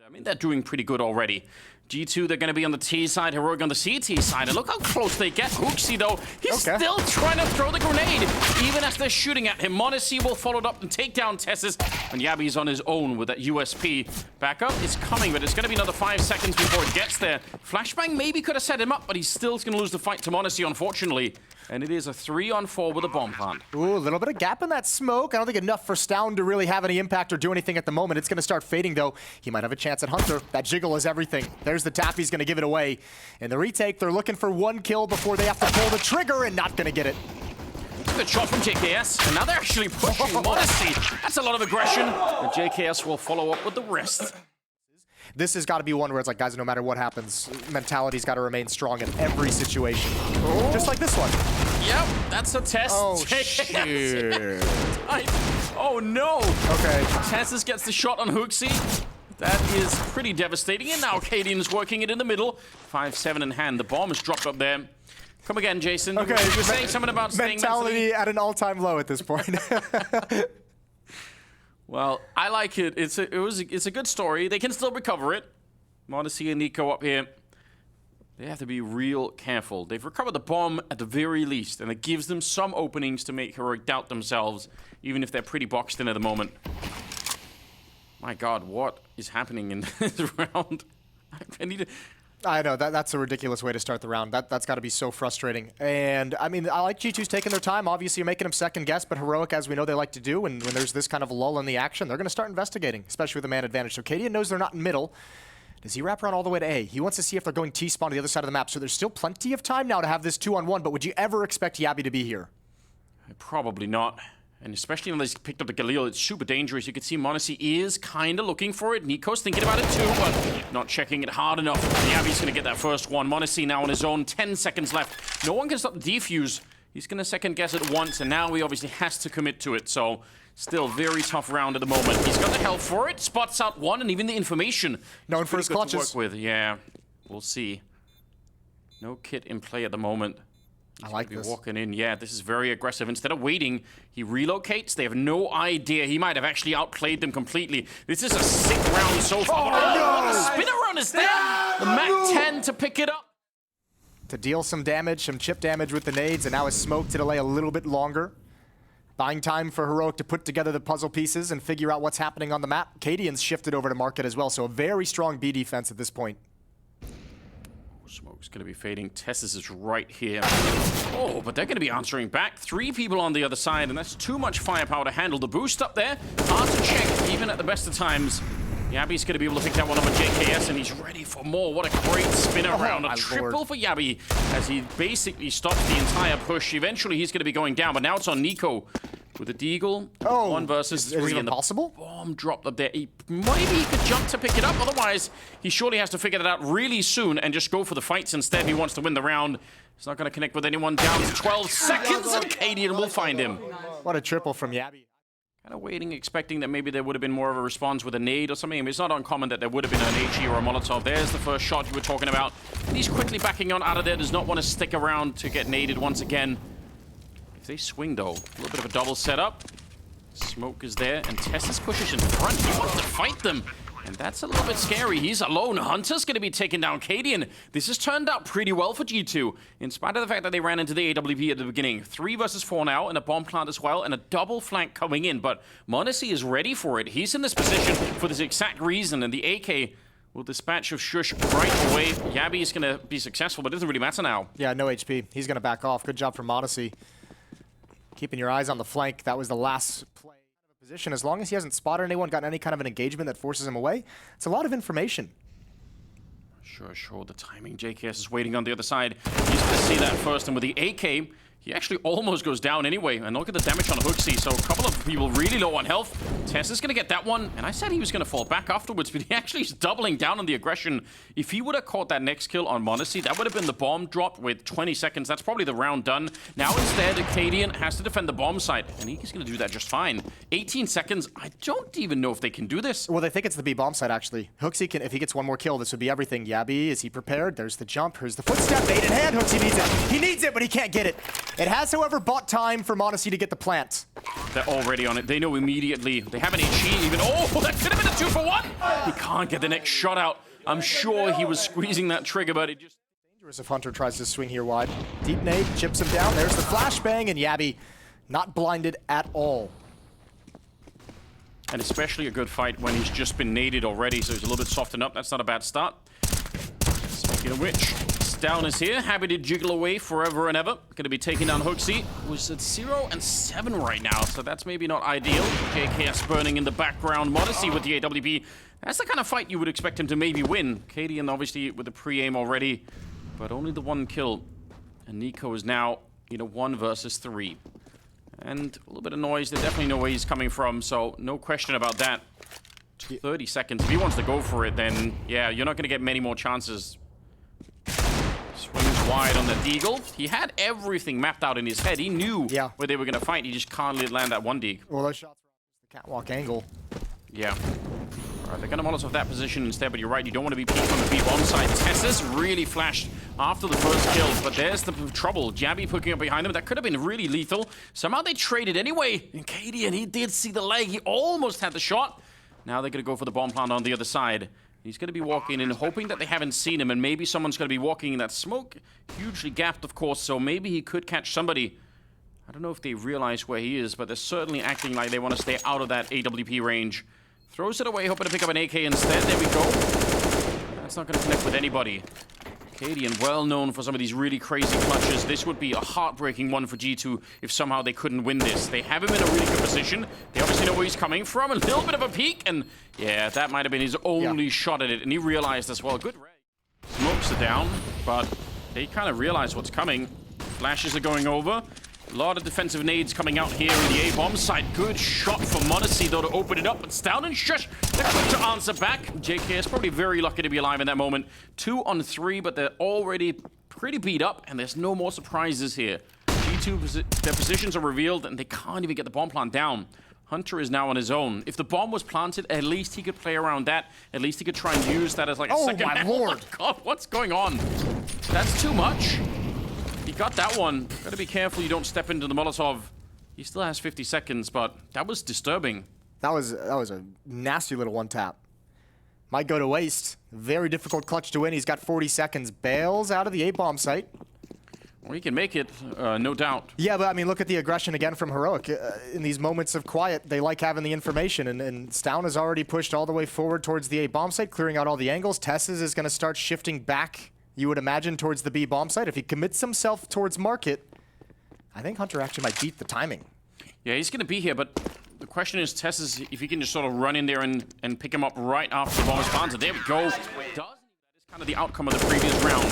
I mean, they're doing pretty good already. G2, they're going to be on the T side, Heroic on the CT side, and look how close they get. Hooksy, though, he's still trying to throw the grenade, even as they're shooting at him. Monacy will follow it up and take down Tessus, and Yabi's on his own with that USP. Backup is coming, but it's going to be another 5 seconds before it gets there. Flashbang maybe could have set him up, but he's still going to lose the fight to Monacy, unfortunately. And it is a 3-on-4 with a bomb plant. Ooh, a little bit of gap in that smoke. I don't think enough for Stound to really have any impact or do anything at the moment. It's going to start fading, though. He might have a chance at Hunter. That jiggle is everything. There's the tap. He's going to give it away. In the retake, they're looking for 1 kill before they have to pull the trigger and not going to get it. It's a good shot from JKS, and now they're actually pushing Monacy. That's a lot of aggression, and JKS will follow up with the rest. This has got to be one where it's like, guys, no matter what happens, mentality's got to remain strong in every situation. Oh. Just like this one. Yep, that's a test. Oh, shit. Oh, no. Okay. Tessus gets the shot on Hooksy. That is pretty devastating, and now Cadian's working it in the middle. 5-7 in hand. The bomb is dropped up there. Come again, Jason. Okay. You're saying something about staying mentality at an all-time low at this point. Well, I like it. It's a good story. They can still recover it. Monacy and Nico up here. They have to be real careful. They've recovered the bomb at the very least, and it gives them some openings to make Heroic doubt themselves, even if they're pretty boxed in at the moment. My God, what is happening in this round? I know, that's a ridiculous way to start the round. That's got to be so frustrating. And, I mean, I like G2's taking their time. Obviously, you're making them second guess, but Heroic, as we know they like to do, and when there's this kind of lull in the action, they're going to start investigating, especially with the man advantage. So Cadian knows they're not in middle. Does he wrap around all the way to A? He wants to see if they're going T-spawn to the other side of the map, so there's still plenty of time now to have this 2-on-1, but would you ever expect Yabi to be here? Probably not. And especially when they picked up the Galil, it's super dangerous. You can see Monacy is kind of looking for it. Nico's thinking about it too, but not checking it hard enough. Yabi's going to get that first one. Monacy now on his own. 10 seconds left. No one can stop the defuse. He's going to second guess it once, and now he obviously has to commit to it. So still very tough round at the moment. He's got the health for it. Spots out one, and even the information. Known for his clutches. To work with. Yeah, we'll see. No kit in play at the moment. I like this. Walking in. Yeah, this is very aggressive. Instead of waiting, he relocates. They have no idea. He might have actually outplayed them completely. This is a sick round so far. Oh, no! The spinner run is there. The Mac 10 to pick it up. To deal some damage, some chip damage with the nades, and now his smoke to delay a little bit longer. Buying time for Heroic to put together the puzzle pieces and figure out what's happening on the map. Cadian's shifted over to market as well, so a very strong B defense at this point. Smoke's going to be fading. Tessus is right here. Oh, but they're going to be answering back. 3 people on the other side, and that's too much firepower to handle. The boost up there, hard to check, even at the best of times. Yabi's going to be able to pick that one up with JKS, and he's ready for more. What a great spinner round. A triple for Yabi, as he basically stops the entire push. Eventually, he's going to be going down, but now it's on Nico. With a deagle, 1 versus 3, is and the possible? Bomb dropped up there. Maybe he could jump to pick it up. Otherwise, he surely has to figure that out really soon and just go for the fights instead. He wants to win the round. He's not going to connect with anyone. Down to 12 seconds, and Cadian will find him. What a triple from Yabi. Kind of waiting, expecting that maybe there would have been more of a response with a nade or something. I mean, it's not uncommon that there would have been an HE or a Molotov. There's the first shot you were talking about. And he's quickly backing on out of there. Does not want to stick around to get naded once again. If they swing, though, a little bit of a double setup. Smoke is there, and Tessus pushes in front. He wants to fight them, and that's a little bit scary. He's alone. Hunter's going to be taking down Cadian. This has turned out pretty well for G2, in spite of the fact that they ran into the AWP at the beginning. 3 versus 4 now, and a bomb plant as well, and a double flank coming in, but Monacy is ready for it. He's in this position for this exact reason, and the AK will dispatch of Shush right away. Yabi is going to be successful, but it doesn't really matter now. Yeah, no HP. He's going to back off. Good job from Monacy. Keeping your eyes on the flank. That was the last play of position. As long as he hasn't spotted anyone, gotten any kind of an engagement that forces him away, it's a lot of information. Sure. The timing. JKS is waiting on the other side. He's going to see that first, and with the AK, he actually almost goes down anyway. And look at the damage on Hooksy. So a couple of people really low on health. Tess is going to get that one. And I said he was going to fall back afterwards, but he actually is doubling down on the aggression. If he would have caught that next kill on Monacy, that would have been the bomb drop with 20 seconds. That's probably the round done. Now instead, Cadian has to defend the bomb site. And he's going to do that just fine. 18 seconds. I don't even know if they can do this. Well, they think it's the B bomb site, actually. Hooksy can, if he gets one more kill, this would be everything. Yabi, is he prepared? There's the jump. Here's the footstep. Nade in hand. Hooksy needs it. He needs it, but he can't get it. It has, however, bought time for Modesty to get the plant. They're already on it. They know immediately. They have an HE even. Oh, that could have been a 2-for-1. He can't get the next shot out. I'm sure he was squeezing that trigger, but it just... Dangerous if Hunter tries to swing here wide. Deep nade, chips him down. There's the flashbang, and Yabby not blinded at all. And especially a good fight when he's just been naded already, so he's a little bit softened up. That's not a bad start. Speaking of which, Down is here, happy to jiggle away forever and ever. Going to be taking down Hooksy, who's at 0 and 7 right now, so that's maybe not ideal. JKS burning in the background, Modesty with the AWP. That's the kind of fight you would expect him to maybe win. Cadian obviously with the pre-aim already, but only the 1 kill. And Nico is now, 1 versus 3. And a little bit of noise. They definitely know where he's coming from, so no question about that. 30 seconds. If he wants to go for it, then, yeah, you're not going to get many more chances. Swings wide on the deagle. He had everything mapped out in his head. He knew where they were going to fight. He just can't land that 1 deag. Well, those shots were the catwalk angle. Yeah. All right, they're going to Molotov that position instead, but you're right. You don't want to be peeked on the B-bomb side. Tessus really flashed after the first kill, but there's the trouble. Jabby poking up behind him. That could have been really lethal. Somehow they traded anyway. And Cadian, he did see the leg. He almost had the shot. Now they're going to go for the bomb plant on the other side. He's going to be walking in, hoping that they haven't seen him, and maybe someone's going to be walking in that smoke. Hugely gapped, of course, so maybe he could catch somebody. I don't know if they realize where he is, but they're certainly acting like they want to stay out of that AWP range. Throws it away, hoping to pick up an AK instead. There we go. That's not going to connect with anybody. Cadian, well known for some of these really crazy clutches. This would be a heartbreaking one for G2 if somehow they couldn't win this. They have him in a really good position. They obviously know where he's coming from. A little bit of a peek, and yeah, that might have been his only shot at it. And he realized as well. Good ray. Smokes are down, but they kind of realize what's coming. Flashes are going over. A lot of defensive nades coming out here in the A-bomb side. Good shot for Modesty, though, to open it up. But Stout and Shush, they're quick to answer back. JK is probably very lucky to be alive in that moment. 2 on 3, but they're already pretty beat up, and there's no more surprises here. G2, their positions are revealed, and they can't even get the bomb plant down. Hunter is now on his own. If the bomb was planted, at least he could play around that. At least he could try and use that as like a second... Oh, my lord! Oh, God, what's going on? That's too much. He got that one. Gotta be careful you don't step into the Molotov. He still has 50 seconds, but that was disturbing. That was a nasty little 1-tap. Might go to waste. Very difficult clutch to win. He's got 40 seconds. Bails out of the A-bomb site. Well, he can make it, no doubt. Yeah, but I mean, look at the aggression again from Heroic. In these moments of quiet, they like having the information, and Stown has already pushed all the way forward towards the A-bomb site, clearing out all the angles. Tessus is going to start shifting back, you would imagine, towards the B-bomb site. If he commits himself towards market, I think Hunter actually might beat the timing. Yeah, he's going to be here, but the question is, Tessus, if he can just sort of run in there and pick him up right after the bomb is planted. There we go. That is kind of the outcome of the previous round.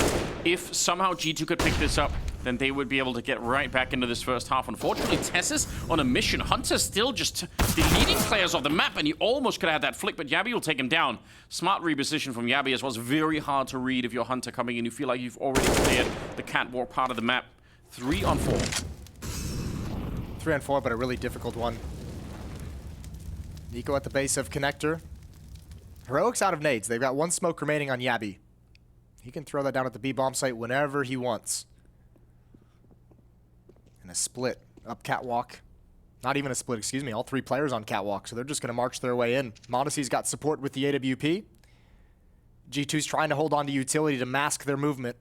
If somehow G2 could pick this up, then they would be able to get right back into this first half. Unfortunately, Tessus on a mission. Hunter's still just deleting players off the map, and he almost could have had that flick, but Yabby will take him down. Smart reposition from Yabby as well. It's very hard to read if you're Hunter coming in. You feel like you've already cleared the catwalk part of the map. 3 on 4. 3 on 4, but a really difficult one. Nico at the base of Connector. Heroic's out of nades. They've got 1 smoke remaining on Yabby. He can throw that down at the B-bomb site whenever he wants. And a split up catwalk. Not even a split, excuse me. All 3 players on catwalk, so they're just going to march their way in. Modesty's got support with the AWP. G2's trying to hold on to utility to mask their movement.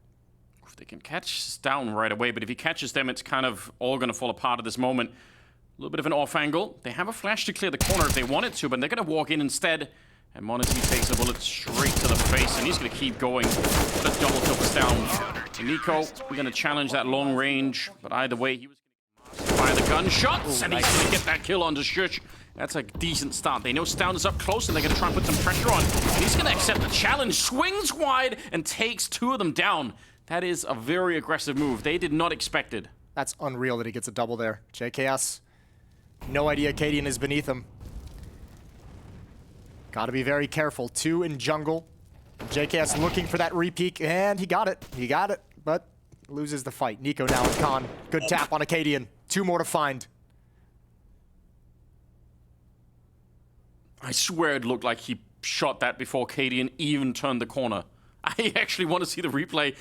If they can catch down right away, but if he catches them, it's kind of all going to fall apart at this moment. A little bit of an off angle. They have a flash to clear the corner if they wanted to, but they're going to walk in instead. And Modesty takes a bullet straight to the face, and he's going to keep going. What a double kill for down. And Nico, we're going to challenge that long range, but either way, he was going to fire the gunshots, and he's going to get that kill onto Shush. That's a decent start. They know Stown is up close, and they're going to try and put some pressure on. And he's going to accept the challenge, swings wide, and takes 2 of them down. That is a very aggressive move. They did not expect it. That's unreal that he gets a double there. JKS, no idea Cadian is beneath him. Got to be very careful. 2 in jungle. JKS looking for that repeak, and he got it. He got it, but loses the fight. Nico now in con. Good tap on Acadian. 2 more to find. I swear it looked like he shot that before Cadian even turned the corner. I actually want to see the replay.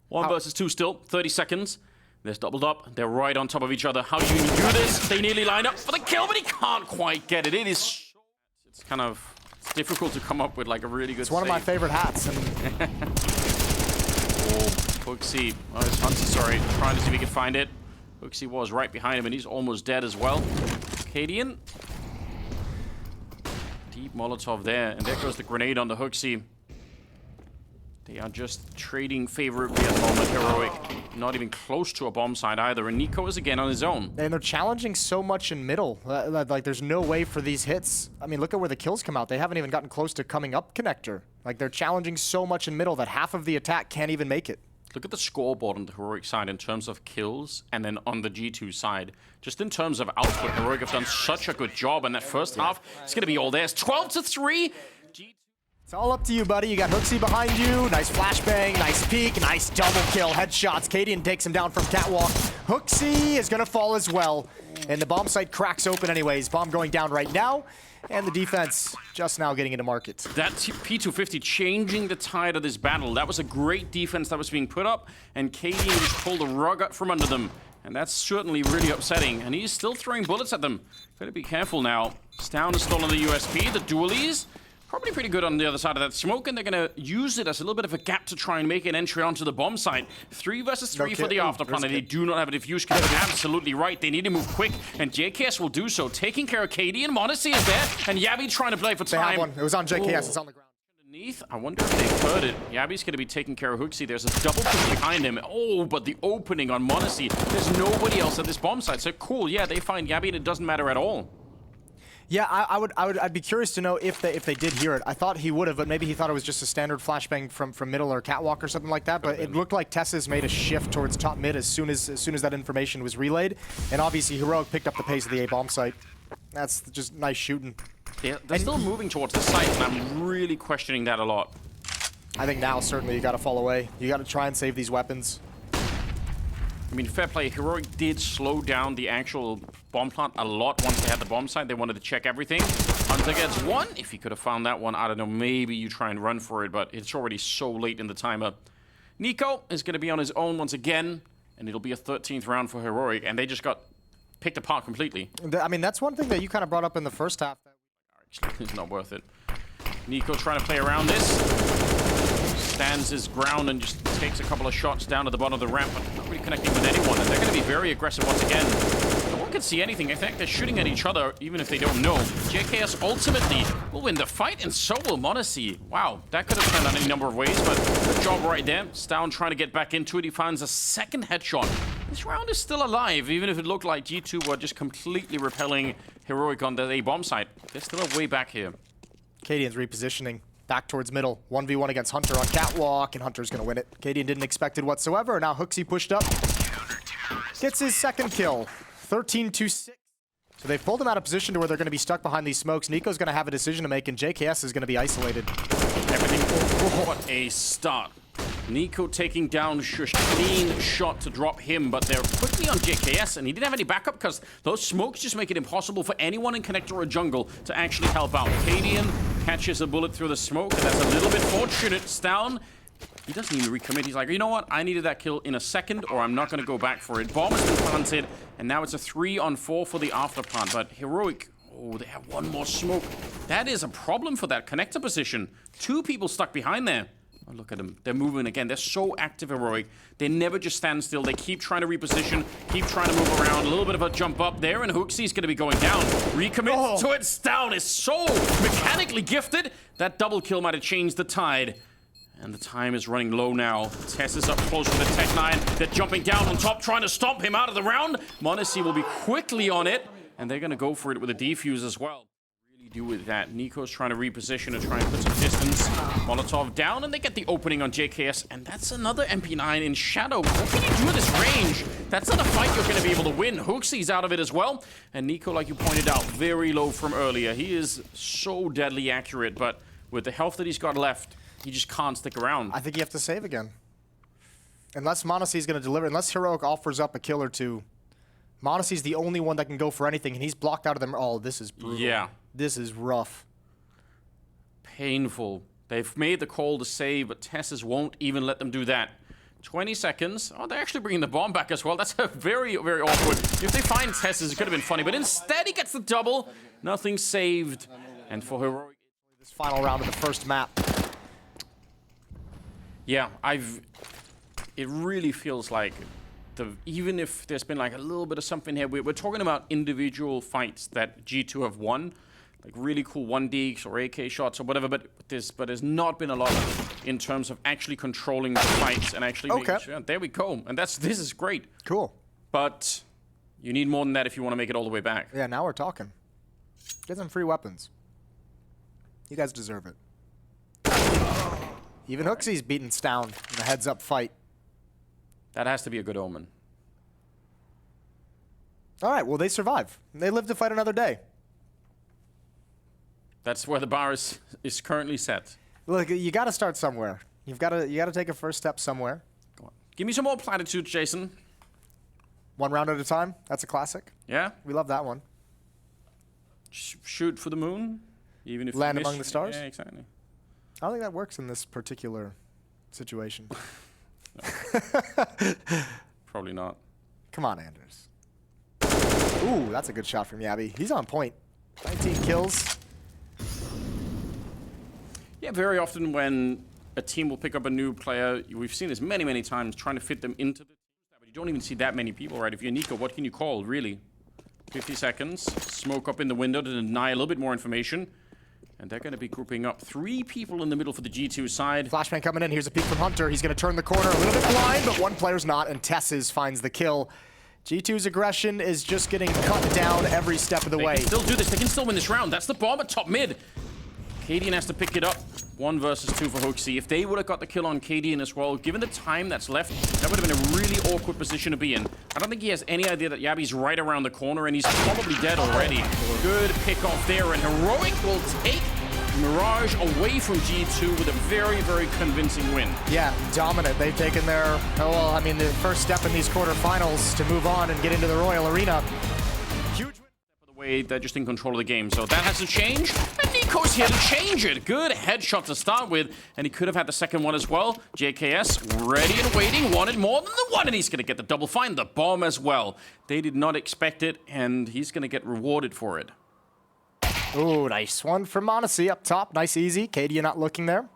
1 versus 2 still. 30 seconds. They're doubled up. They're right on top of each other. How do you even do this? They nearly line up for the kill, but he can't quite get it. It's kind of difficult to come up with like a really good It's one of my favorite hats. And Hooksy. Oh, it's Hunter, sorry. Trying to see if he can find it. Hooksy was right behind him, and he's almost dead as well. Cadian. Deep Molotov there, and there goes the grenade on the Hooksy. They are just trading favorably at the moment. Heroic, not even close to a bomb site either, and Nico is again on his own. And they're challenging so much in middle. Like, there's no way for these hits. I mean, look at where the kills come out. They haven't even gotten close to coming up connector. Like, they're challenging so much in middle that half of the attack can't even make it. Look at the scoreboard on the Heroic side in terms of kills, and then on the G2 side, just in terms of output, Heroic have done such a good job, and that first half, it's going to be all theirs. 12-3. It's all up to you, buddy. You got Hooksy behind you. Nice flashbang, nice peek, nice double kill. Headshots. Cadian takes him down from catwalk. Hooksy is going to fall as well. And the bomb site cracks open anyways. Bomb going down right now. And the defense just now getting into market. That P250 changing the tide of this battle. That was a great defense that was being put up. And Cadian just pulled the rug out from under them. And that's certainly really upsetting. And he's still throwing bullets at them. Gotta be careful now. Stown has stolen the USP. The dualies. Probably pretty good on the other side of that smoke, and they're going to use it as a little bit of a gap to try and make an entry onto the bomb site. 3 versus 3 for the afterplanet. They do not have a diffuse kit. They're absolutely right. They need to move quick, and JKS will do so. Taking care of Cadian. Monacy is there, and Yabby trying to play for time. They have one. It was on JKS. It's on the ground. Underneath, I wonder if they've heard it. Yabby's going to be taking care of Hooksy. There's a double push behind him. Oh, but the opening on Monacy. There's nobody else at this bomb site. So cool, yeah, they find Yabby, and it doesn't matter at all. Yeah, I'd be curious to know if they did hear it. I thought he would have, but maybe he thought it was just a standard flashbang from middle or catwalk or something like that. But it looked like Tessa's made a shift towards top mid as soon as that information was relayed, and obviously Heroic picked up the pace of the A bomb site. That's just nice shooting. They're still moving towards the site, and I'm really questioning that a lot. I think now certainly you got to fall away. You got to try and save these weapons. I mean, fair play. Heroic did slow down the actual bomb plant a lot once they had the bomb site. They wanted to check everything. Hunter gets one. If he could have found that one, I don't know, maybe you try and run for it, but it's already so late in the timer. Nico is going to be on his own once again, and it'll be a 13th round for Heroic, and they just got picked apart completely. I mean, that's one thing that you kind of brought up in the first half. Actually, it's not worth it. Nico trying to play around this. Stands his ground and just takes a couple of shots down to the bottom of the ramp, but not really connecting with anyone. And they're going to be very aggressive once again. No one can see anything. I think they're shooting at each other, even if they don't know. JKS ultimately will win the fight, and so will Monacy. Wow, that could have turned out any number of ways, but good job right there. Stown trying to get back into it. He finds a second headshot. This round is still alive, even if it looked like G2 were just completely repelling Heroic on the A bomb site. They're still a way back here. Cadian's repositioning. Back towards middle. 1v1 against Hunter on catwalk, and Hunter's going to win it. Cadian didn't expect it whatsoever. Now Hooksy pushed up. Gets his second kill. 13-6. So they've pulled him out of position to where they're going to be stuck behind these smokes. Nico's going to have a decision to make, and JKS is going to be isolated. Everything. What a start. Nico taking down Shush. Clean shot to drop him, but they're quickly on JKS, and he didn't have any backup because those smokes just make it impossible for anyone in connector or jungle to actually help out. Cadian catches a bullet through the smoke, and that's a little bit fortunate. Stown, he doesn't even recommit. He's like, you know what? I needed that kill in a second, or I'm not going to go back for it. Bomb has been planted, and now it's a 3-on-4 for the after plant, but Heroic, oh, they have one more smoke. That is a problem for that connector position. 2 people stuck behind there. Oh, look at them. They're moving again. They're so active, Heroic. They never just stand still. They keep trying to reposition, keep trying to move around. A little bit of a jump up there, and Hooksy's going to be going down. Recommit to it. Stown is so mechanically gifted. That double kill might have changed the tide. And the time is running low now. Tess is up close with the Tech-9. They're jumping down on top, trying to stomp him out of the round. Monacy will be quickly on it, and they're going to go for it with a defuse as well. Do with that. Nico's trying to reposition and try and put some distance. Molotov down, and they get the opening on JKS, and that's another MP9 in shadow. What can you do at this range? That's not a fight you're going to be able to win. Hooksy's out of it as well, and Nico, like you pointed out, very low from earlier. He is so deadly accurate, but with the health that he's got left, he just can't stick around. I think you have to save again. Unless Monacy's going to deliver, unless Heroic offers up a kill or two, Monacy's the only one that can go for anything, and he's blocked out of them. Oh, this is brutal. Yeah. This is rough. Painful. They've made the call to save, but Tessus won't even let them do that. 20 seconds. Oh, they're actually bringing the bomb back as well. That's a very, very awkward. If they find Tessus, it could have been funny, but instead he gets the double. Nothing saved. And for Heroic, This final round of the first map. yeah, it really feels like even if there's been like a little bit of something here, we're talking about individual fights that G2 have won, like really cool 1Ds or AK shots or whatever, but there's not been a lot in terms of actually controlling the fights and actually making sure. There we go. And this is great. Cool. But you need more than that if you want to make it all the way back. Yeah, now we're talking. Get some free weapons. You guys deserve it. Even Hooksy's beaten Stown in a heads-up fight. That has to be a good omen. All right, well, they survive. They live to fight another day. That's where the bar is currently set. Look, you got to start somewhere. You got to take a first step somewhere. Go on. Give me some more platitudes, Jason. One round at a time. That's a classic. Yeah? We love that one. Shoot for the moon, even if Land you miss. among the stars? Yeah, exactly. I don't think that works in this particular situation. Probably not. Come on, Anders. Ooh, that's a good shot from Yabby. He's on point. 19 kills. Yeah, very often when a team will pick up a new player, we've seen this many, many times, trying to fit them into the team. But you don't even see that many people, right? If you're Nico, what can you call, really? 50 seconds. Smoke up in the window to deny a little bit more information. And they're going to be grouping up 3 people in the middle for the G2 side. Flashbang coming in. Here's a peek from Hunter. He's going to turn the corner a little bit blind, but one player's not, and Tessus finds the kill. G2's aggression is just getting cut down every step of the way. They can still do this. They can still win this round. That's the bomb at top mid. Cadian has to pick it up. 1 versus 2 for Hooksy. If they would have got the kill on Cadian as well, given the time that's left, that would have been a really awkward position to be in. I don't think he has any idea that Yabby's right around the corner, and he's probably dead already. Good pick off there, and Heroic will take Mirage away from G2 with a very, very convincing win. Yeah, dominant. They've taken their, the first step in these quarterfinals to move on and get into the Royal Arena. Huge win. The way they're just in control of the game, so that has to change, and Nico's here to change it. Good headshot to start with, and he could have had the second one as well. JKS ready and waiting, wanted more than the one, and he's going to get the double, find the bomb as well. They did not expect it, and he's going to get rewarded for it. Ooh, nice one from Monacy up top. Nice, easy. Cadia not looking there.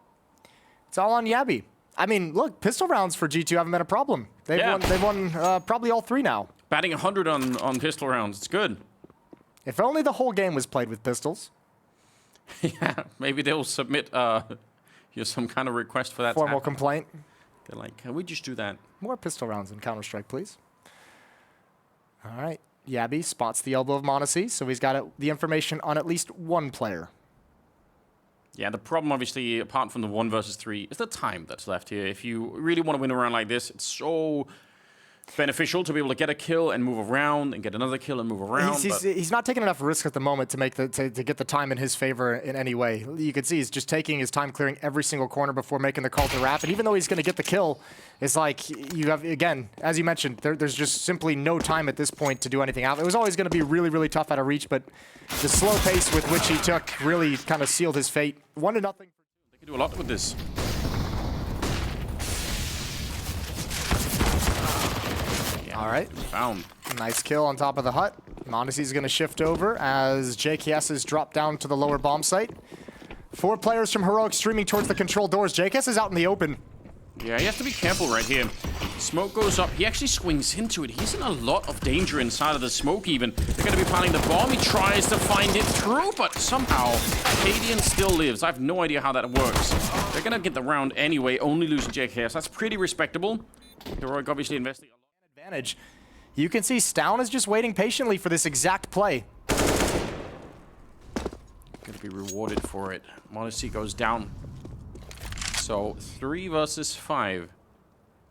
It's all on Yabby. I mean, look, pistol rounds for G2 haven't been a problem. They've won probably all 3 now. Batting 100 on pistol rounds. It's good. If only the whole game was played with pistols. Yeah, maybe they'll submit some kind of request for that. Formal complaint. They're like, can we just do that? More pistol rounds in Counter-Strike, please. All right. Yabby spots the elbow of Monacy, so he's got the information on at least one player. Yeah, the problem, obviously, apart from the 1 versus 3, is the time that's left here. If you really want to win a round like this, it's so beneficial to be able to get a kill and move around and get another kill and move around. He's not taking enough risk at the moment to make to get the time in his favor in any way. You can see he's just taking his time clearing every single corner before making the call to wrap. And even though he's going to get the kill, it's like you have, again, as you mentioned, there's just simply no time at this point to do anything out. It was always going to be really, really tough out of reach, but the slow pace with which he took really kind of sealed his fate. 1-0. They can do a lot with this. All right. Found. Nice kill on top of the hut. Monacy's going to shift over as JKS is dropped down to the lower bomb site. 4 players from Heroic streaming towards the control doors. JKS is out in the open. Yeah, he has to be careful right here. Smoke goes up. He actually swings into it. He's in a lot of danger inside of the smoke even. They're going to be planting the bomb. He tries to find it through, but somehow Cadian still lives. I have no idea how that works. They're going to get the round anyway, only losing JKS. That's pretty respectable. Heroic obviously investing a lot. Advantage. You can see Stown is just waiting patiently for this exact play. Going to be rewarded for it. Monacy goes down. So 3 versus 5.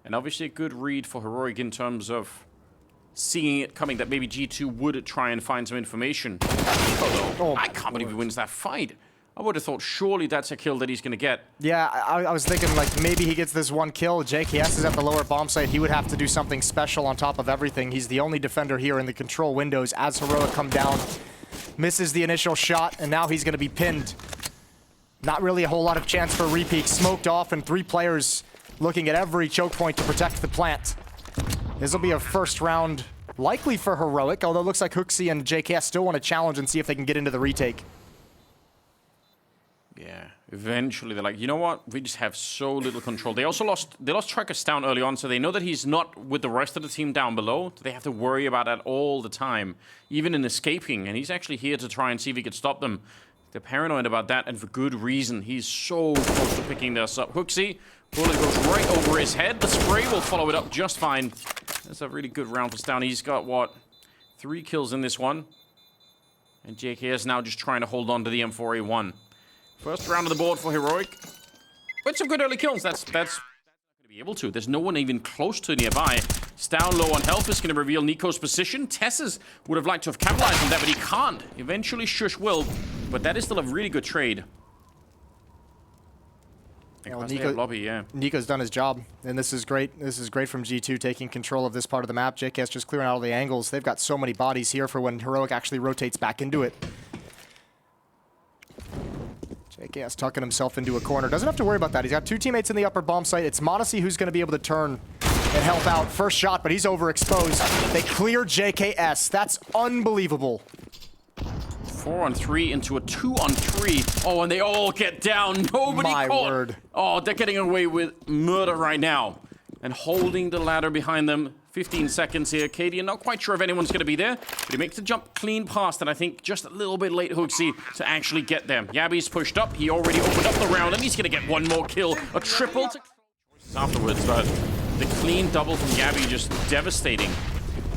And obviously a good read for Heroic in terms of seeing it coming that maybe G2 would try and find some information. Although, I can't believe he wins that fight. I would have thought surely that's a kill that he's going to get. Yeah, I was thinking like maybe he gets this one kill. JKS is at the lower bomb site. He would have to do something special on top of everything. He's the only defender here in the control windows as Heroic come down. Misses the initial shot, and now he's going to be pinned. Not really a whole lot of chance for a repeat. Smoked off, and 3 players looking at every choke point to protect the plant. This will be a first round likely for Heroic, although it looks like Hooksy and JKS still want to challenge and see if they can get into the retake. Yeah, eventually they're like, you know what? We just have so little control. They also lost Trackers down early on, so they know that he's not with the rest of the team down below. They have to worry about that all the time, even in escaping. And he's actually here to try and see if he could stop them. They're paranoid about that, and for good reason. He's so close to picking this up. Hooksy, bullet goes right over his head. The spray will follow it up just fine. That's a really good round for Stown. He's got, what, 3 kills in this one. And JKS now just trying to hold on to the M4A1. First round of the board for Heroic. With some good early kills. That's not going to be able to. There's no one even close to nearby. Stown low on health is going to reveal Nico's position. Tessus would have liked to have capitalized on that, but he can't. Eventually, Shush will. But that is still a really good trade. Well, Nico's done his job, and this is great. This is great from G2 taking control of this part of the map. JKS just clearing out all the angles. They've got so many bodies here for when Heroic actually rotates back into it. JKS tucking himself into a corner. Doesn't have to worry about that. He's got 2 teammates in the upper bomb site. It's Modesty who's going to be able to turn and help out. First shot, but he's overexposed. They clear JKS. That's unbelievable. 4-on-3 into a 2-on-3. Oh, and they all get down. Nobody My caught. word. Oh, they're getting away with murder right now. And holding the ladder behind them. 15 seconds here. Cadian not quite sure if anyone's going to be there, but he makes the jump clean past, and I think just a little bit late, Hooksy, to actually get them. Yabby's pushed up. He already opened up the round, and he's going to get one more kill. A triple to afterwards, but the clean double from Yabby just devastating.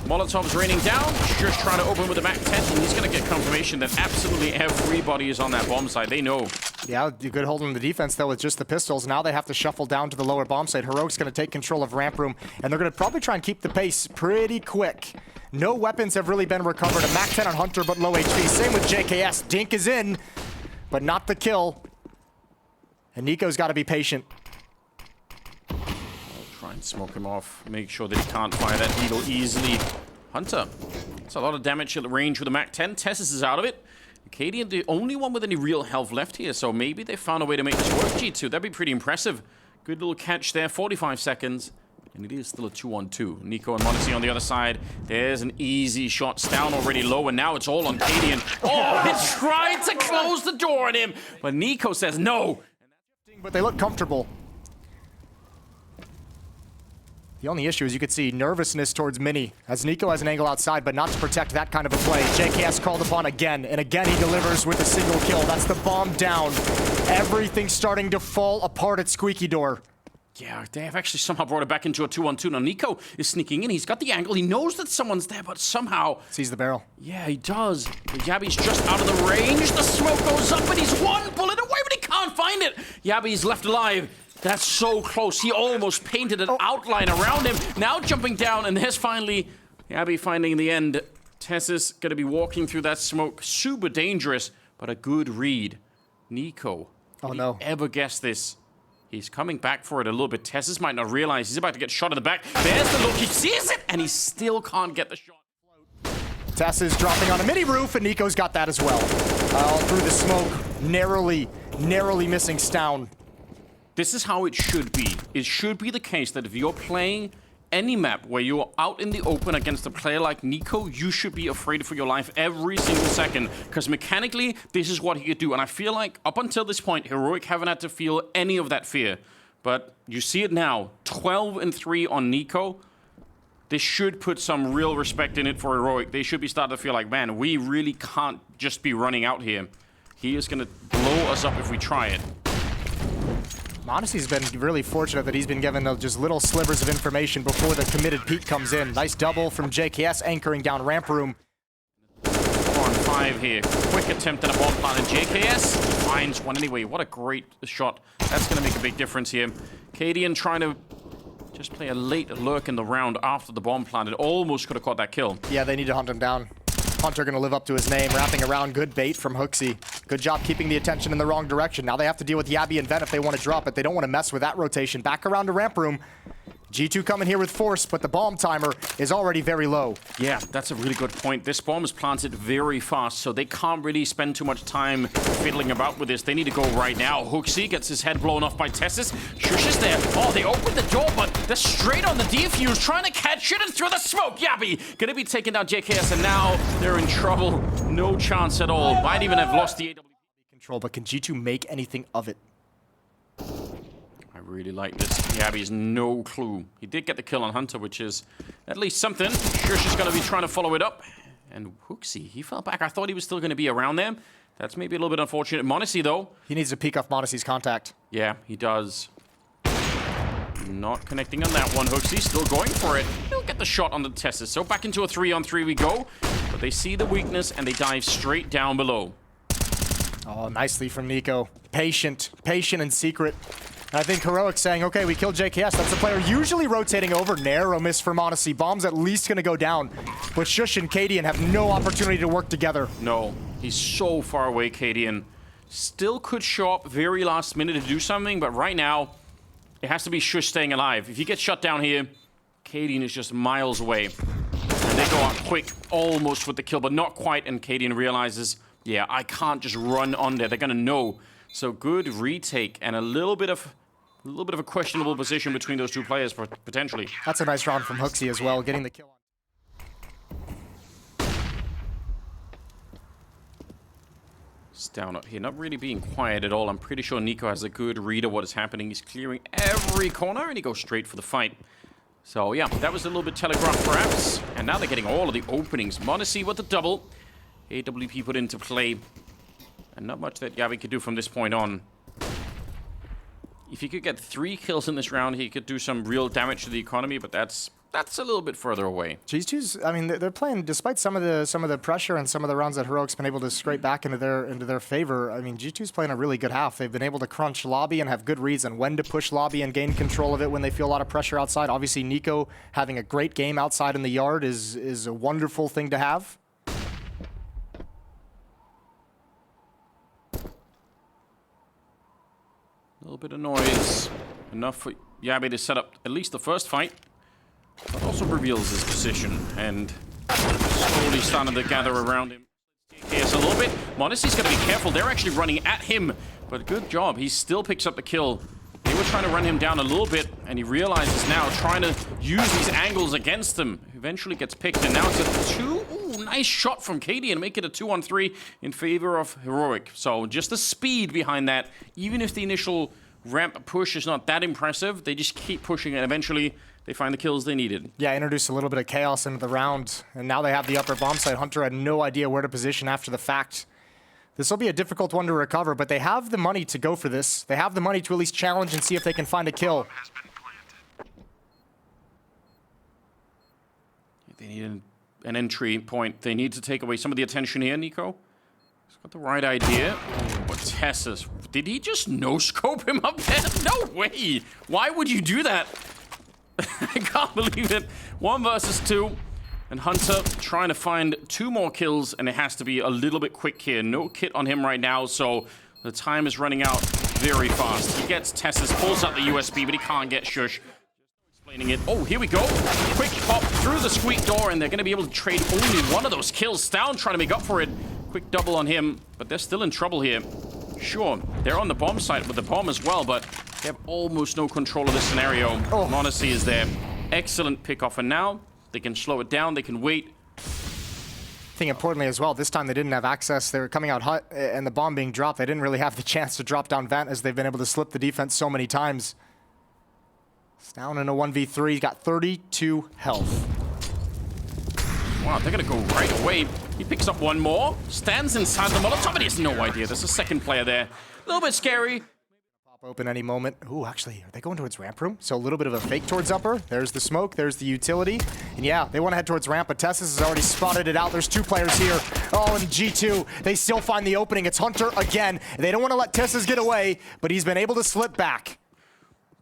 Molotov's raining down. Just trying to open with the MAC-10, and he's going to get confirmation that absolutely everybody is on that bomb site. They know. Yeah, good hold on the defense, though, with just the pistols. Now they have to shuffle down to the lower bomb site. Heroic's going to take control of ramp room, and they're going to probably try and keep the pace pretty quick. No weapons have really been recovered. A MAC-10 on Hunter, but low HP. Same with JKS. Dink is in, but not the kill. And Nico's got to be patient. Try and smoke him off. Make sure that he can't fire that needle easily. Hunter. That's a lot of damage at the range with the MAC-10. Tessus is out of it. Cadian, the only one with any real health left here, so maybe they found a way to make this work, G2. That'd be pretty impressive. Good little catch there, 45 seconds. And it is still a 2-on-2. Nico and Modesty on the other side. There's an easy shot. Stown already low, and now it's all on Cadian. Oh, he tried to close the door on him, but Nico says no. But they look comfortable. The only issue is you could see nervousness towards Mini, as Nico has an angle outside, but not to protect that kind of a play. JKS called upon again, and again he delivers with a single kill. That's the bomb down. Everything's starting to fall apart at Squeaky Door. Yeah, they have actually somehow brought it back into a 2-on-2. Now Nico is sneaking in. He's got the angle. He knows that someone's there, but somehow... sees the barrel. Yeah, he does. But Yabby's just out of the range. The smoke goes up, and he's one bullet away, but he can't find it. Yabby's left alive. That's so close. He almost painted an outline around him. Now jumping down, and there's finally Yabby finding the end. Tessus going to be walking through that smoke. Super dangerous, but a good read. Nico. Oh, no. Ever guess this? He's coming back for it a little bit. Tessus might not realize he's about to get shot in the back. There's the look. He sees it, and he still can't get the shot. Tess is dropping on a mini roof, and Nico's got that as well. All through the smoke, narrowly missing Stown. This is how it should be. It should be the case that if you're playing any map where you're out in the open against a player like Nico, you should be afraid for your life every single second, because mechanically, this is what he could do. And I feel like up until this point, Heroic haven't had to feel any of that fear. But you see it now, 12-3 on Nico. This should put some real respect in it for Heroic. They should be starting to feel like, man, we really can't just be running out here. He is going to blow us up if we try it. Modesty's been really fortunate that he's been given just little slivers of information before the committed peek comes in. Nice double from JKS anchoring down ramp room. 4-on-5 here. Quick attempt at a bomb plant, and JKS finds one anyway. What a great shot. That's going to make a big difference here. Cadian trying to just play a late lurk in the round after the bomb plant. It almost could have caught that kill. Yeah, they need to hunt him down. Hunter going to live up to his name, wrapping around. Good bait from Hooksy. Good job keeping the attention in the wrong direction. Now they have to deal with Yabby and Ven if they want to drop it. They don't want to mess with that rotation. Back around to ramp room. G2 coming here with force, but the bomb timer is already very low. Yeah, that's a really good point. This bomb is planted very fast, so they can't really spend too much time fiddling about with this. They need to go right now. Hooksy gets his head blown off by Tessus. Shush is there. Oh, they opened the door, but they're straight on the defuse, trying to catch it and through the smoke. Yabby gonna be taking down JKS, and now they're in trouble. No chance at all. Might even have lost the AWP control, but can G2 make anything of it? I really like this. Yabby's no clue. He did get the kill on Hunter, which is at least something. Shush is going to be trying to follow it up. And Hooksy, he fell back. I thought he was still going to be around there. That's maybe a little bit unfortunate. Monacy, though. He needs to peek off Monacy's contact. Yeah, he does. Not connecting on that one. Hooksy still going for it. He'll get the shot on the Tessus. So back into a 3-on-3 we go. But they see the weakness, and they dive straight down below. Oh, nicely from Nico. Patient and secret. I think Heroic saying, okay, we killed JKS. That's the player usually rotating over. Narrow miss for Monacy. Bomb's at least going to go down. But Shush and Cadian have no opportunity to work together. No, he's so far away, Cadian. Still could show up very last minute to do something, but right now, it has to be Shush staying alive. If he gets shut down here, Cadian is just miles away. And they go out quick, almost with the kill, but not quite, and Cadian realizes, yeah, I can't just run on there. They're going to know. So good retake and a little bit of a questionable position between those two players, potentially. That's a nice round from Hooksy as well, getting the kill on. It's down up here, not really being quiet at all. I'm pretty sure Nico has a good read of what is happening. He's clearing every corner, and he goes straight for the fight. So yeah, that was a little bit telegraphed perhaps. And now they're getting all of the openings. Monacy with the double. AWP put into play. And not much that Yabby could do from this point on. If he could get 3 kills in this round, he could do some real damage to the economy, but that's a little bit further away. G2's, I mean, they're playing despite some of the pressure and some of the rounds that Heroic's been able to scrape back into their favor. I mean, G2's playing a really good half. They've been able to crunch lobby and have good reads on when to push lobby and gain control of it when they feel a lot of pressure outside. Obviously, Nico having a great game outside in the yard is a wonderful thing to have. A little bit of noise. Enough for Yabby to set up at least the first fight. But also reveals his position and slowly starting to gather around him. JKS a little bit. Monacy's got to be careful. They're actually running at him. But good job. He still picks up the kill. They were trying to run him down a little bit, and he realizes now trying to use these angles against them. Eventually gets picked, and now it's a 2. Ooh, nice shot from Katie, and make it a 2-on-3 in favor of Heroic. So just the speed behind that, even if the initial ramp push is not that impressive, they just keep pushing, and eventually they find the kills they needed. Yeah, introduced a little bit of chaos into the round, and now they have the upper bomb site. Hunter had no idea where to position after the fact. This will be a difficult one to recover, but they have the money to go for this. They have the money to at least challenge and see if they can find a kill. They need an entry point. They need to take away some of the attention here, Nico. He's got the right idea. Oh, but Tessus, did he just no-scope him up there? No way! Why would you do that? I can't believe it. 1 versus 2. And Hunter trying to find 2 more kills, and it has to be a little bit quick here. No kit on him right now, so the time is running out very fast. He gets Tessus, pulls out the USB, but he can't get Shush. Explaining it. Oh, here we go. Quick pop through the squeak door, and they're going to be able to trade only 1 of those kills. Down, trying to make up for it. Quick double on him, but they're still in trouble here. Sure, they're on the bomb site with the bomb as well, but they have almost no control of this scenario. Oh. Monacy is there. Excellent pick-off, and now they can slow it down, they can wait. I think importantly as well, this time they didn't have access. They were coming out hot, and the bomb being dropped, they didn't really have the chance to drop down Vent as they've been able to slip the defense so many times. It's down in a 1v3, he's got 32 health. Wow, they're gonna go right away. He picks up 1 more, stands inside the Molotov, but he has no idea. There's a second player there. A little bit scary. Open any moment. Ooh, actually, are they going towards ramp room? So a little bit of a fake towards upper. There's the smoke, there's the utility. And yeah, they want to head towards ramp, but Tessus has already spotted it out. There's 2 players here. Oh, and G2, they still find the opening. It's Hunter again. They don't want to let Tessus get away, but he's been able to slip back.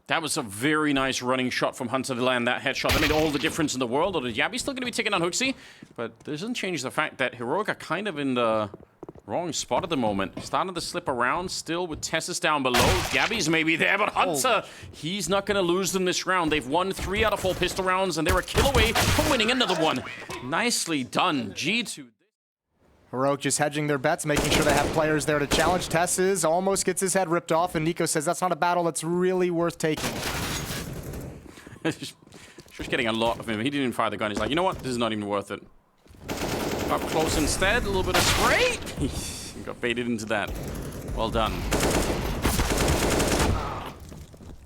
That was a very nice running shot from Hunter to land that headshot. That made all the difference in the world. Or Yabby's still going to be taking on Hooksy, but this doesn't change the fact that Heroic are kind of in the Wrong spot at the moment. Starting to slip around still with Tessus down below. Gabby's maybe there, but Hunter, he's not going to lose them this round. They've won 3 out of 4 pistol rounds, and they're a kill away from winning another one. Nicely done, G2. Heroic just hedging their bets, making sure they have players there to challenge. Tessus almost gets his head ripped off, and Nico says that's not a battle that's really worth taking. Just getting a lot of him. He didn't even fire the gun. He's like, you know what? This is not even worth it. Up close instead, a little bit of spray. He got baited into that. Well done.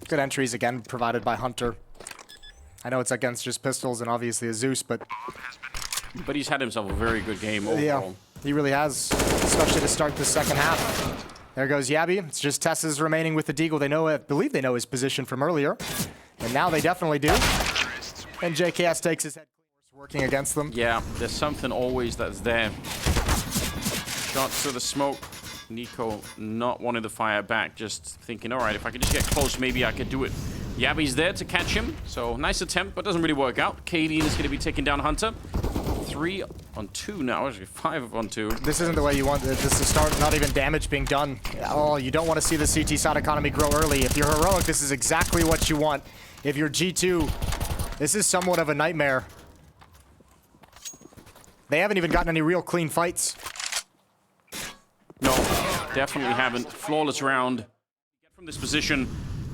Good entries again provided by Hunter. I know it's against just pistols and obviously a Zeus, but he's had himself a very good game overall. Yeah, he really has, especially to start the second half. There goes Yabby. It's just Tessus remaining with the deagle. I believe they know his position from earlier, and now they definitely do. And JKS takes his head working against them. Yeah, there's something always that's there. Shots to the smoke. Nico not wanting to fire back, just thinking, all right, if I could just get close, maybe I could do it. Yabby's there to catch him, so nice attempt, but doesn't really work out. Cadian is going to be taking down Hunter. 3 on 2 now, actually 5 on 2. This isn't the way you want this to start, not even damage being done. Oh, you don't want to see the CT side economy grow early. If you're Heroic, this is exactly what you want. If you're G2, this is somewhat of a nightmare. They haven't even gotten any real clean fights. No, definitely haven't. Flawless round. From this position,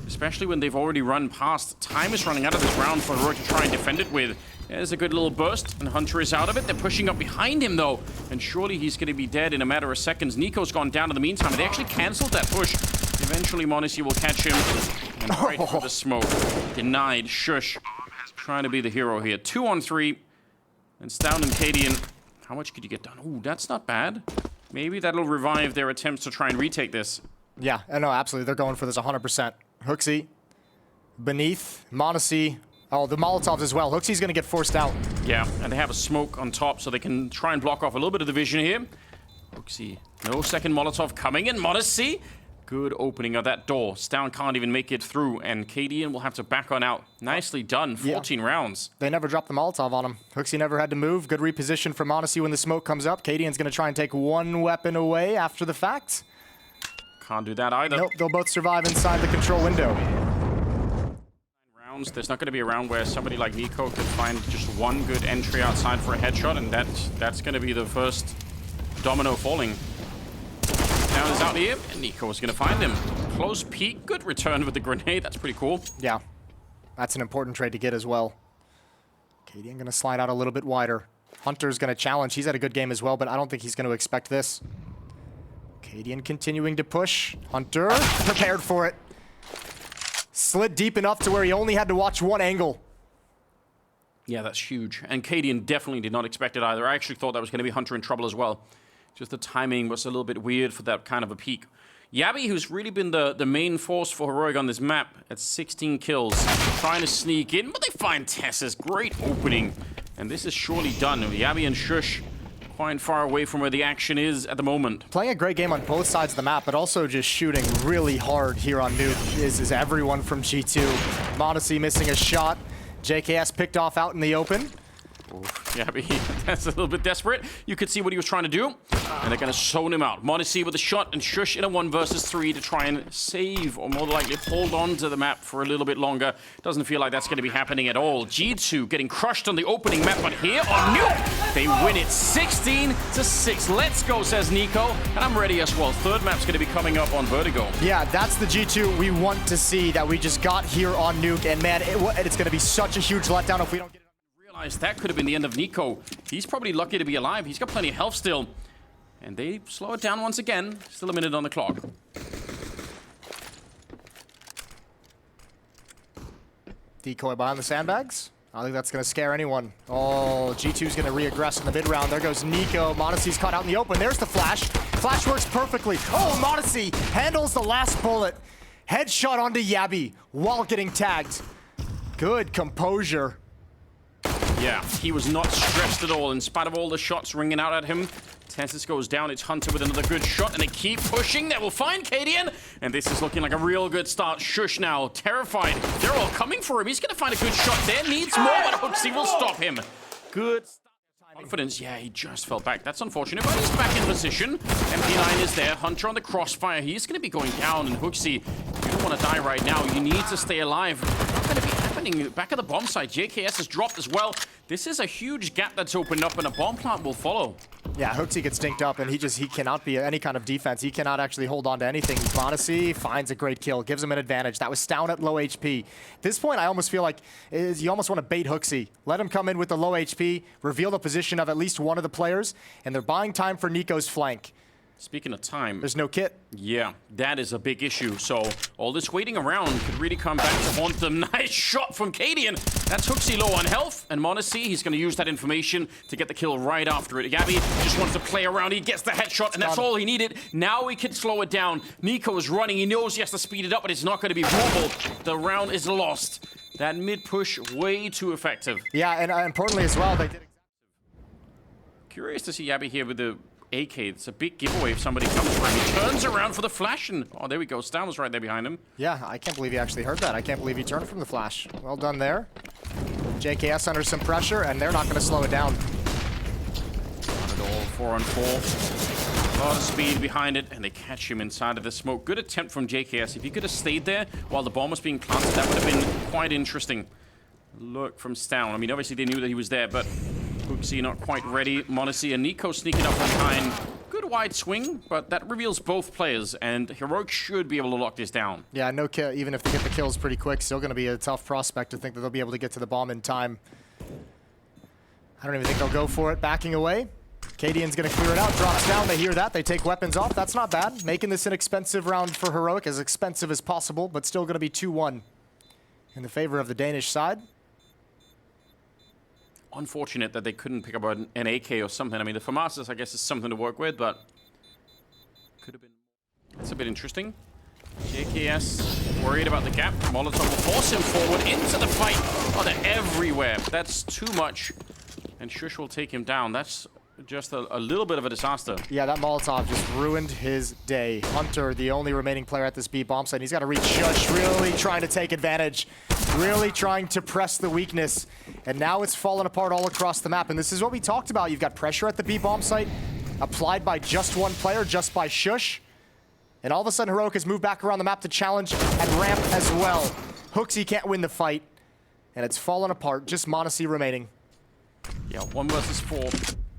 especially when they've already run past. Time is running out of this round for Heroic to try and defend it with. There's a good little burst, and Hunter is out of it. They're pushing up behind him, though, and surely he's going to be dead in a matter of seconds. Nico's gone down in the meantime, and they actually canceled that push. Eventually, m0NESY will catch him, and right for the smoke. Denied. Shush. Trying to be the hero here. 2 on 3. And Stout and Cadian. How much could you get done? Ooh, that's not bad. Maybe that'll revive their attempts to try and retake this. Yeah, no, absolutely. They're going for this 100%. Hooksy, beneath, m0NESY. Oh, the Molotovs as well. Hooksy's going to get forced out. Yeah, and they have a smoke on top, so they can try and block off a little bit of the vision here. Hooksy, no second Molotov coming in. m0NESY, good opening of that door. Stout can't even make it through, and Cadian will have to back on out. Nicely done, 14 rounds. They never dropped the Molotov on him. Hooksy never had to move. Good reposition from m0NESY when the smoke comes up. Cadian's going to try and take one weapon away after the fact. Can't do that either. Nope, they'll both survive inside the control window. There's not going to be a round where somebody like Nico could find just one good entry outside for a headshot, and that's going to be the first domino falling. Now is out here, and Nico is going to find him. Close peek, good return with the grenade. That's pretty cool. Yeah, that's an important trade to get as well. Cadian going to slide out a little bit wider. Hunter's going to challenge. He's had a good game as well, but I don't think he's going to expect this. Cadian continuing to push. Hunter prepared for it. Slid deep enough to where he only had to watch one angle. Yeah, that's huge. And Cadian definitely did not expect it either. I actually thought that was going to be Hunter in trouble as well. Just the timing was a little bit weird for that kind of a peak. Yabby, who's really been the main force for Heroic on this map, at 16 kills, trying to sneak in, but they find Tessus. Great opening. And this is surely done. Yabby and Shush quite far away from where the action is at the moment. Playing a great game on both sides of the map, but also just shooting really hard here on Nuke is everyone from G2. m0NESY missing a shot. JKS picked off out in the open. Yeah, that's a little bit desperate. You could see what he was trying to do, and they're going to zone him out. m0NESY with a shot, and Shush in a 1 versus 3 to try and save, or more likely hold on to the map for a little bit longer. Doesn't feel like that's going to be happening at all. G2 getting crushed on the opening map, but here on Nuke, they win it 16-6. Let's go, says Nico, and I'm ready as well. Third map's going to be coming up on Vertigo. Yeah, that's the G2 we want to see that we just got here on Nuke, and man, it's going to be such a huge letdown if we don't get it. That could have been the end of Nico. He's probably lucky to be alive. He's got plenty of health still. And they slow it down once again. Still a minute on the clock. Decoy behind the sandbags. I don't think that's going to scare anyone. Oh, G2's going to re-aggress in the mid round. There goes Nico. m0NESY's caught out in the open. There's the flash. Flash works perfectly. Oh, m0NESY handles the last bullet. Headshot onto Yabby while getting tagged. Good composure. Yeah, he was not stressed at all in spite of all the shots ringing out at him. Tessus goes down. It's Hunter with another good shot, and they keep pushing. They will find Cadian, and this is looking like a real good start. Shush now, terrified. They're all coming for him. He's going to find a good shot there. Needs more, but Hooksy will stop him. Good start. Confidence, yeah, he just fell back. That's unfortunate, but he's back in position. MP9 is there. Hunter on the crossfire. He's going to be going down, and Hooksy, you don't want to die right now. You need to stay alive. What's going to be happening? Back at the bomb site, JKS has dropped as well. This is a huge gap that's opened up, and a bomb plant will follow. Yeah, Hooksy gets dinked up, and he cannot be any kind of defense. He cannot actually hold on to anything. Bonacy finds a great kill, gives him an advantage. That was down at low HP. At this point, I almost feel like you almost want to bait Hooksy. Let him come in with the low HP, reveal the position of at least one of the players, and they're buying time for Nico's flank. Speaking of time, there's no kit. Yeah, that is a big issue. So all this waiting around could really come back to haunt them. Nice shot from Cadian. That's Hooksy low on health. And Monacy, he's going to use that information to get the kill right after it. Gabby just wants to play around. He gets the headshot, and that's all he needed. Now he can slow it down. Nico is running. He knows he has to speed it up, but it's not going to be doable. The round is lost. That mid push, way too effective. Yeah, and importantly as well, they did. Curious to see Yabby here with the AK. It's a big giveaway if somebody comes around. He turns around for the flash, and oh, there we go. Stan was right there behind him. Yeah, I can't believe he actually heard that. I can't believe he turned from the flash. Well done there. JKS under some pressure, and they're not going to slow it down. Not at all. 4-on-4. A lot of speed behind it, and they catch him inside of the smoke. Good attempt from JKS. If he could have stayed there while the bomb was being planted, that would have been quite interesting. Look from Stan. I mean, obviously they knew that he was there, but Hooksy not quite ready. Monacy and Nico sneaking up from behind. Good wide swing, but that reveals both players, and Heroic should be able to lock this down. Yeah, no kill. Even if they get the kills pretty quick, still going to be a tough prospect to think that they'll be able to get to the bomb in time. I don't even think they'll go for it. Backing away. Cadian's going to clear it out. Drops down. They hear that. They take weapons off. That's not bad. Making this an expensive round for Heroic, as expensive as possible, but still going to be 2-1 in the favor of the Danish side. Unfortunate that they couldn't pick up an AK or something. I mean, the FAMASas, I guess, is something to work with, but could have been. That's a bit interesting. JKS worried about the gap. Molotov will force him forward into the fight. Oh, they're everywhere. That's too much. And Shush will take him down. That's just a little bit of a disaster. Yeah, that Molotov just ruined his day. Hunter, the only remaining player at this B bomb site. He's got to reach Shush, really trying to take advantage. Really trying to press the weakness. And now it's fallen apart all across the map. And this is what we talked about. You've got pressure at the B bomb site, applied by just one player, just by Shush. And all of a sudden, Heroic has moved back around the map to challenge and ramp as well. Hooksy can't win the fight. And it's fallen apart, just Monacy remaining. Yeah, 1 versus 4.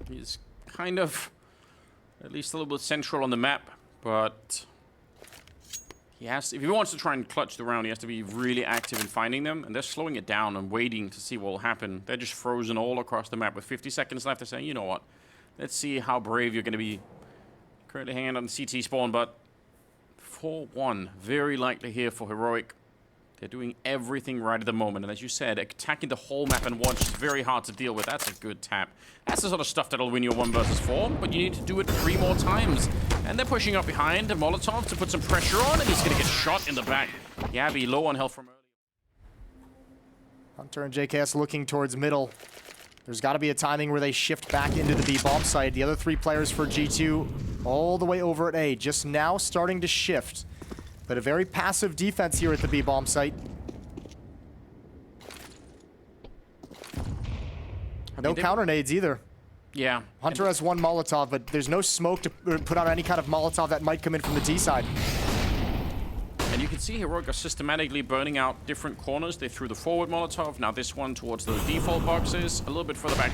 He's kind of at least a little bit central on the map, but he has, if he wants to try and clutch the round, he has to be really active in finding them, and they're slowing it down and waiting to see what will happen. They're just frozen all across the map with 50 seconds left. They're saying, you know what, let's see how brave you're going to be. Currently hanging on the CT spawn, but 4-1, very likely here for Heroic. They're doing everything right at the moment, and as you said, attacking the whole map and once is very hard to deal with. That's a good tap. That's the sort of stuff that'll win you a 1 versus 4, but you need to do it 3 more times. And they're pushing up behind Molotov to put some pressure on, and he's going to get shot in the back. Yabby low on health from earlier. Hunter and JKS looking towards middle. There's got to be a timing where they shift back into the B bomb site. The other 3 players for G2 all the way over at A, just now starting to shift. But a very passive defense here at the B bomb site. No counter nades either. Yeah. Hunter has 1 Molotov, but there's no smoke to put out any kind of Molotov that might come in from the D side. And you can see Heroic are systematically burning out different corners. They threw the forward Molotov, now this one towards the default boxes, a little bit further back.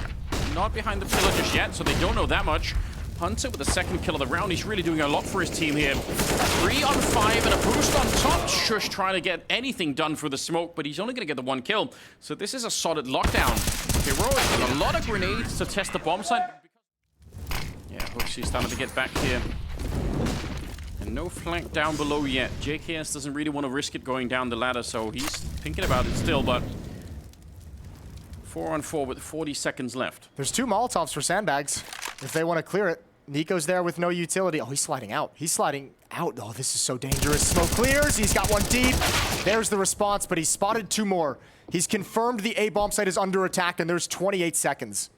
Not behind the pillar just yet, so they don't know that much. Hunter with the 2nd kill of the round. He's really doing a lot for his team here. 3 on 5 and a boost on top. Shush trying to get anything done for the smoke, but he's only going to get the 1 kill. So this is a solid lockdown. Heroic with a lot of grenades to test the bomb site. Yeah, Hooksy's starting to get back here. And no flank down below yet. JKS doesn't really want to risk it going down the ladder, so he's thinking about it still, but 4 on 4 with 40 seconds left. There's 2 Molotovs for sandbags if they want to clear it. Nico's there with no utility. Oh, he's sliding out. He's sliding out. Oh, this is so dangerous. Smoke clears. He's got 1 deep. There's the response, but he's spotted 2 more. He's confirmed the A bomb site is under attack, and there's 28 seconds.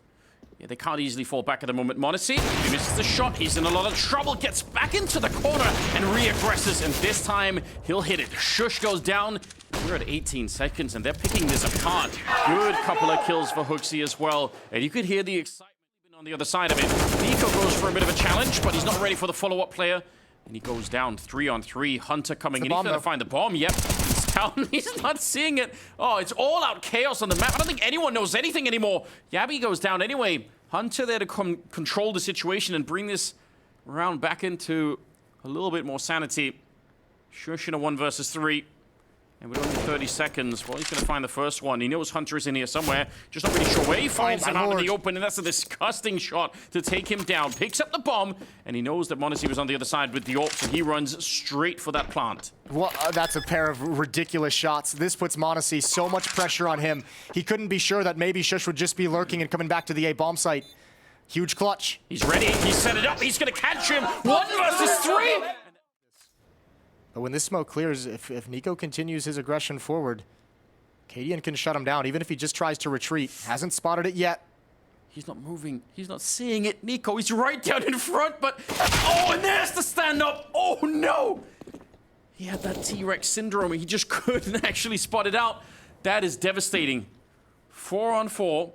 Yeah, they can't easily fall back at the moment. Monacy, he misses the shot. He's in a lot of trouble. Gets back into the corner and re-aggresses. And this time, he'll hit it. Shush goes down. We're at 18 seconds, and they're picking this apart. Good couple of kills for Hooksy as well. And you could hear the excitement. On the other side of it, Nico goes for a bit of a challenge, but he's not ready for the follow-up player. And he goes down 3-on-3. Hunter coming in. He's going to find the bomb. Yep, he's down. He's not seeing it. Oh, it's all-out chaos on the map. I don't think anyone knows anything anymore. Yabby goes down anyway. Hunter there to control the situation and bring this round back into a little bit more sanity. Shush in a 1 versus 3. And with only 30 seconds, well, he's going to find the first one. He knows Hunter is in here somewhere. Just not really sure where he finds him out in the open, and that's a disgusting shot to take him down. Picks up the bomb, and he knows that m0NESY was on the other side with the ult, so he runs straight for that plant. Well, that's a pair of ridiculous shots. This puts m0NESY so much pressure on him. He couldn't be sure that maybe Shush would just be lurking and coming back to the A bomb site. Huge clutch. He's ready. He's set it up. He's going to catch him. 1 versus 3. But when this smoke clears, if Nico continues his aggression forward, Cadian can shut him down, even if he just tries to retreat. Hasn't spotted it yet. He's not moving. He's not seeing it. Nico, he's right down in front, but... Oh, and there's the stand-up. Oh, no. He had that T-Rex syndrome. He just couldn't actually spot it out. That is devastating. 4-on-4.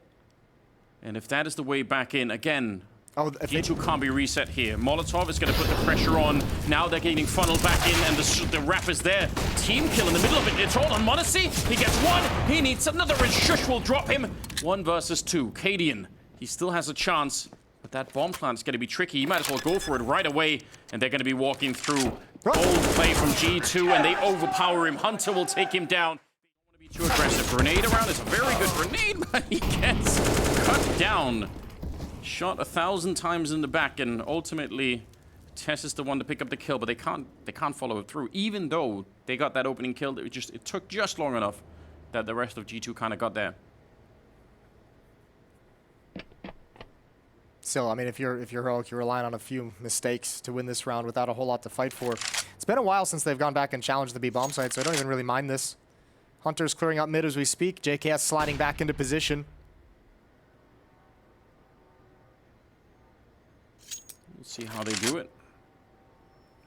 And if that is the way back in, again... Oh, G2 can't be reset here. Molotov is going to put the pressure on. Now they're getting funneled back in, and the wrap is there. Team kill in the middle of it. It's all on m0NESY. He gets one. He needs another, and Shush will drop him. 1 versus 2. Cadian, he still has a chance, but that bomb plant's going to be tricky. He might as well go for it right away, and they're going to be walking through. Bold play from G2, and they overpower him. Hunter will take him down. Don't want to be too aggressive. Grenade around is a very good grenade, but he gets cut down. Shot 1,000 times in the back, and ultimately Tess is the one to pick up the kill, but they can't follow it through. Even though they got that opening kill, it took just long enough that the rest of G2 kind of got there. Still, I mean, if you're heroic, you're relying on a few mistakes to win this round without a whole lot to fight for. It's been a while since they've gone back and challenged the B bomb site, so I don't even really mind this. Hunter's clearing up mid as we speak. JKS sliding back into position. See how they do it.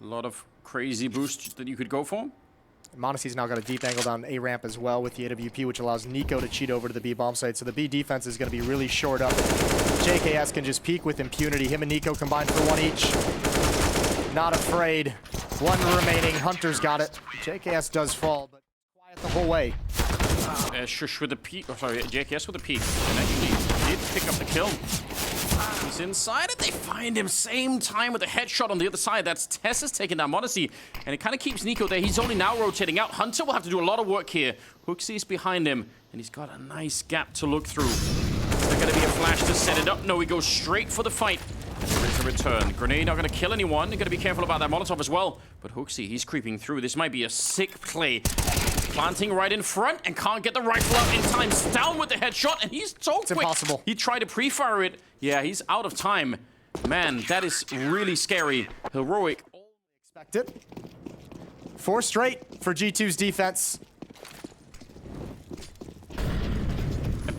A lot of crazy boosts that you could go for. m0NESY's now got a deep angle down A ramp as well with the AWP, which allows Nico to cheat over to the B bomb site. So the B defense is going to be really short up. JKS can just peek with impunity. Him and Nico combined for 1 each. Not afraid. 1 remaining. Hunter's got it. JKS does fall, but quiet the whole way. Shush with the peek. Oh, sorry, JKS with the peek. And actually did pick up the kill. He's inside it. They find him same time with a headshot on the other side. That's Tessa's taking down m0NESY, and it kind of keeps Nico there. He's only now rotating out. Hunter will have to do a lot of work here. HooXi's behind him, and he's got a nice gap to look through. Is there going to be a flash to set it up? No, he goes straight for the fight. And there is a return. Grenade not going to kill anyone. They're going to be careful about that Molotov as well. But HooXi, he's creeping through. This might be a sick play. Planting right in front and can't get the rifle out in time. Down with the headshot, and he's so quick. It's impossible. He tried to pre-fire it. Yeah, he's out of time. Man, that is really scary. Heroic. Expect it. 4 straight for G2's defense.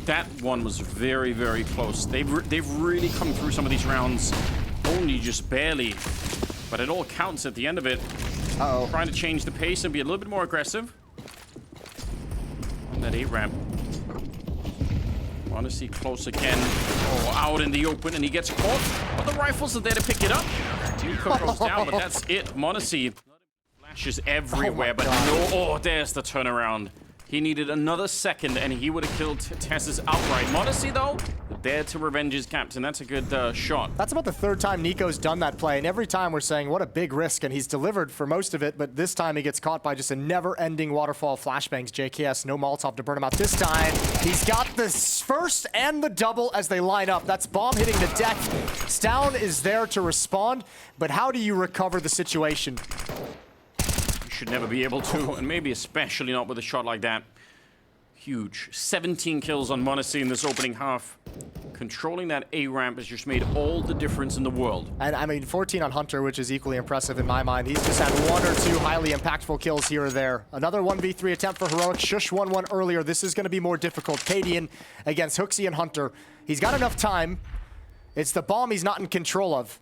That one was very, very close. They've really come through some of these rounds. Only just barely. But it all counts at the end of it. Uh-oh. Trying to change the pace and be a little bit more aggressive. On that A ramp. m0NESY close again. Oh, out in the open, and he gets caught. But the rifles are there to pick it up. Nico goes down, but that's it. m0NESY flashes everywhere, but no. Oh, there's the turnaround. He needed another second, and he would have killed Tess's outright. m0NESY, though, there to revenge his captain. That's a good shot. That's about the 3rd time Nico's done that play, and every time we're saying, what a big risk, and he's delivered for most of it, but this time he gets caught by just a never-ending waterfall of flashbangs. JKS, no Molotov to burn him out this time. He's got the first and the double as they line up. That's bomb hitting the deck. Stown is there to respond, but how do you recover the situation? Should never be able to, and maybe especially not with a shot like that. Huge. 17 kills on m0NESY in this opening half. Controlling that A ramp has just made all the difference in the world. And I mean, 14 on Hunter, which is equally impressive in my mind. He's just had 1 or 2 highly impactful kills here or there. Another 1v3 attempt for Heroic. Shush 1-1 earlier. This is going to be more difficult. Cadian against HooXi and Hunter. He's got enough time. It's the bomb he's not in control of.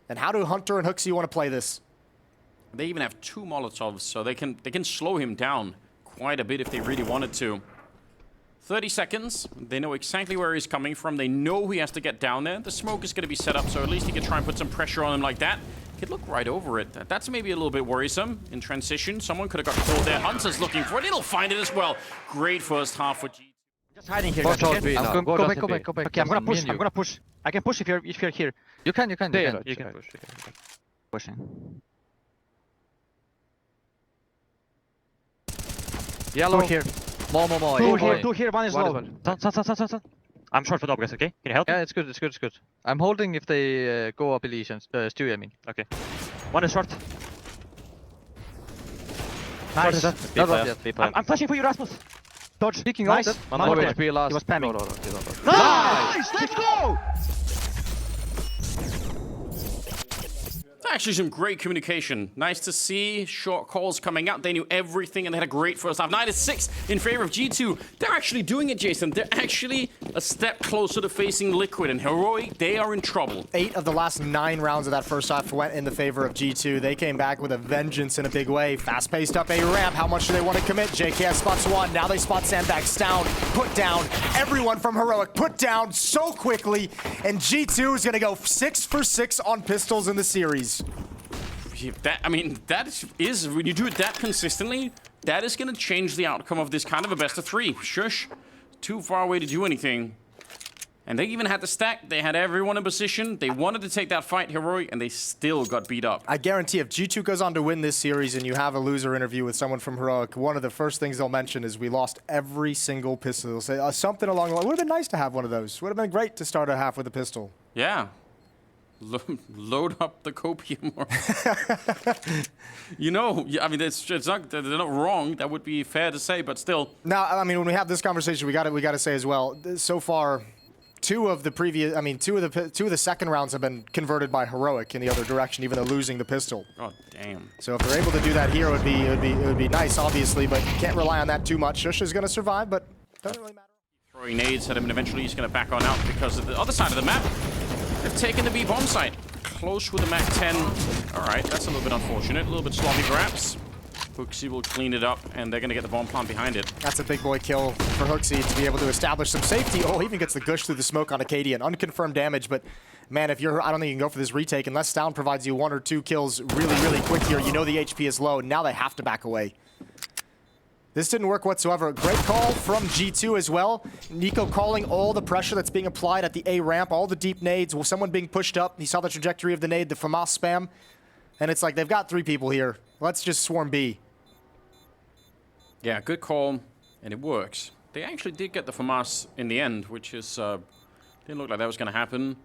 And how do Hunter and HooXi want to play this? They even have 2 Molotovs, so they can slow him down quite a bit if they really wanted to. 30 seconds. They know exactly where he's coming from. They know he has to get down there. The smoke is going to be set up, so at least he can try and put some pressure on him like that. Could look right over it. That's maybe a little bit worrisome. In transition, someone could have got caught there. Hunter's looking for it. He'll find it as well. Great first half for G2. Just hiding here. Watch guys, out, okay? B now. Go Go back. back. Okay, I'm gonna push. Me and you. I can push if you're here. You can. You can push. Pushing. Yellow. Two here. More. Two here. One is low. Son. I'm short for double, guys. Okay, can you help me? Yeah, it's good. I'm holding if they go up Elysian. Stewie, I mean. Okay. One is short. Nice. Not Not yet. I'm flashing for you, Rasmus. Dodge. Speaking Nice. of that, One more HP there. last. He was spamming. No. Nice! Let's go! Actually, some great communication. Nice to see. Short calls coming out. They knew everything, and they had a great first half. 9-6 in favor of G2. They're actually doing it, Jason. They're actually a step closer to facing Liquid, and Heroic, they are in trouble. 8 of the last 9 rounds of that first half went in the favor of G2. They came back with a vengeance in a big way. Fast-paced up A ramp. How much do they want to commit? JKS spots one. Now they spot Sandbags down. Put down. Everyone from Heroic put down so quickly. And G2 is going to go 6 for 6 on pistols in the series. That is when you do it that consistently, that is going to change the outcome of this kind of a best of 3. Shush. Too far away to do anything. And they even had the stack. They had everyone in position. They wanted to take that fight, Heroic, and they still got beat up. I guarantee if G2 goes on to win this series and you have a loser interview with someone from Heroic, one of the first things they'll mention is we lost every single pistol. They'll say something along the line. Would have been nice to have one of those. Would have been great to start a half with a pistol. Yeah. Load up the copium. You know, I mean, it's not, they're not wrong. That would be fair to say, but still. Now, I mean, when we have this conversation, we got to say as well. So far, two of the second rounds have been converted by Heroic in the other direction, even though losing the pistol. God damn. So if they're able to do that here, it would be nice, obviously, but can't rely on that too much. Shush is going to survive, but doesn't really matter. Throwing nades at him, and eventually he's going to back on out because of the other side of the map. They've taken the B bomb site. Close with the Mac 10. All right, that's a little bit unfortunate. A little bit sloppy, perhaps. Hooksy will clean it up, and they're going to get the bomb plant behind it. That's a big boy kill for Hooksy to be able to establish some safety. Oh, he even gets the gush through the smoke on Acadian. Unconfirmed damage, but man, if you're, I don't think you can go for this retake unless Stound provides you 1 or 2 kills really quick here. You know the HP is low. Now they have to back away. This didn't work whatsoever. Great call from G2 as well. Nico calling all the pressure that's being applied at the A ramp, all the deep nades, someone being pushed up. He saw the trajectory of the nade, the FAMAS spam. And it's like, they've got 3 people here. Let's just swarm B. Yeah, good call, and it works. They actually did get the FAMAS in the end, which is, didn't look like that was going to happen.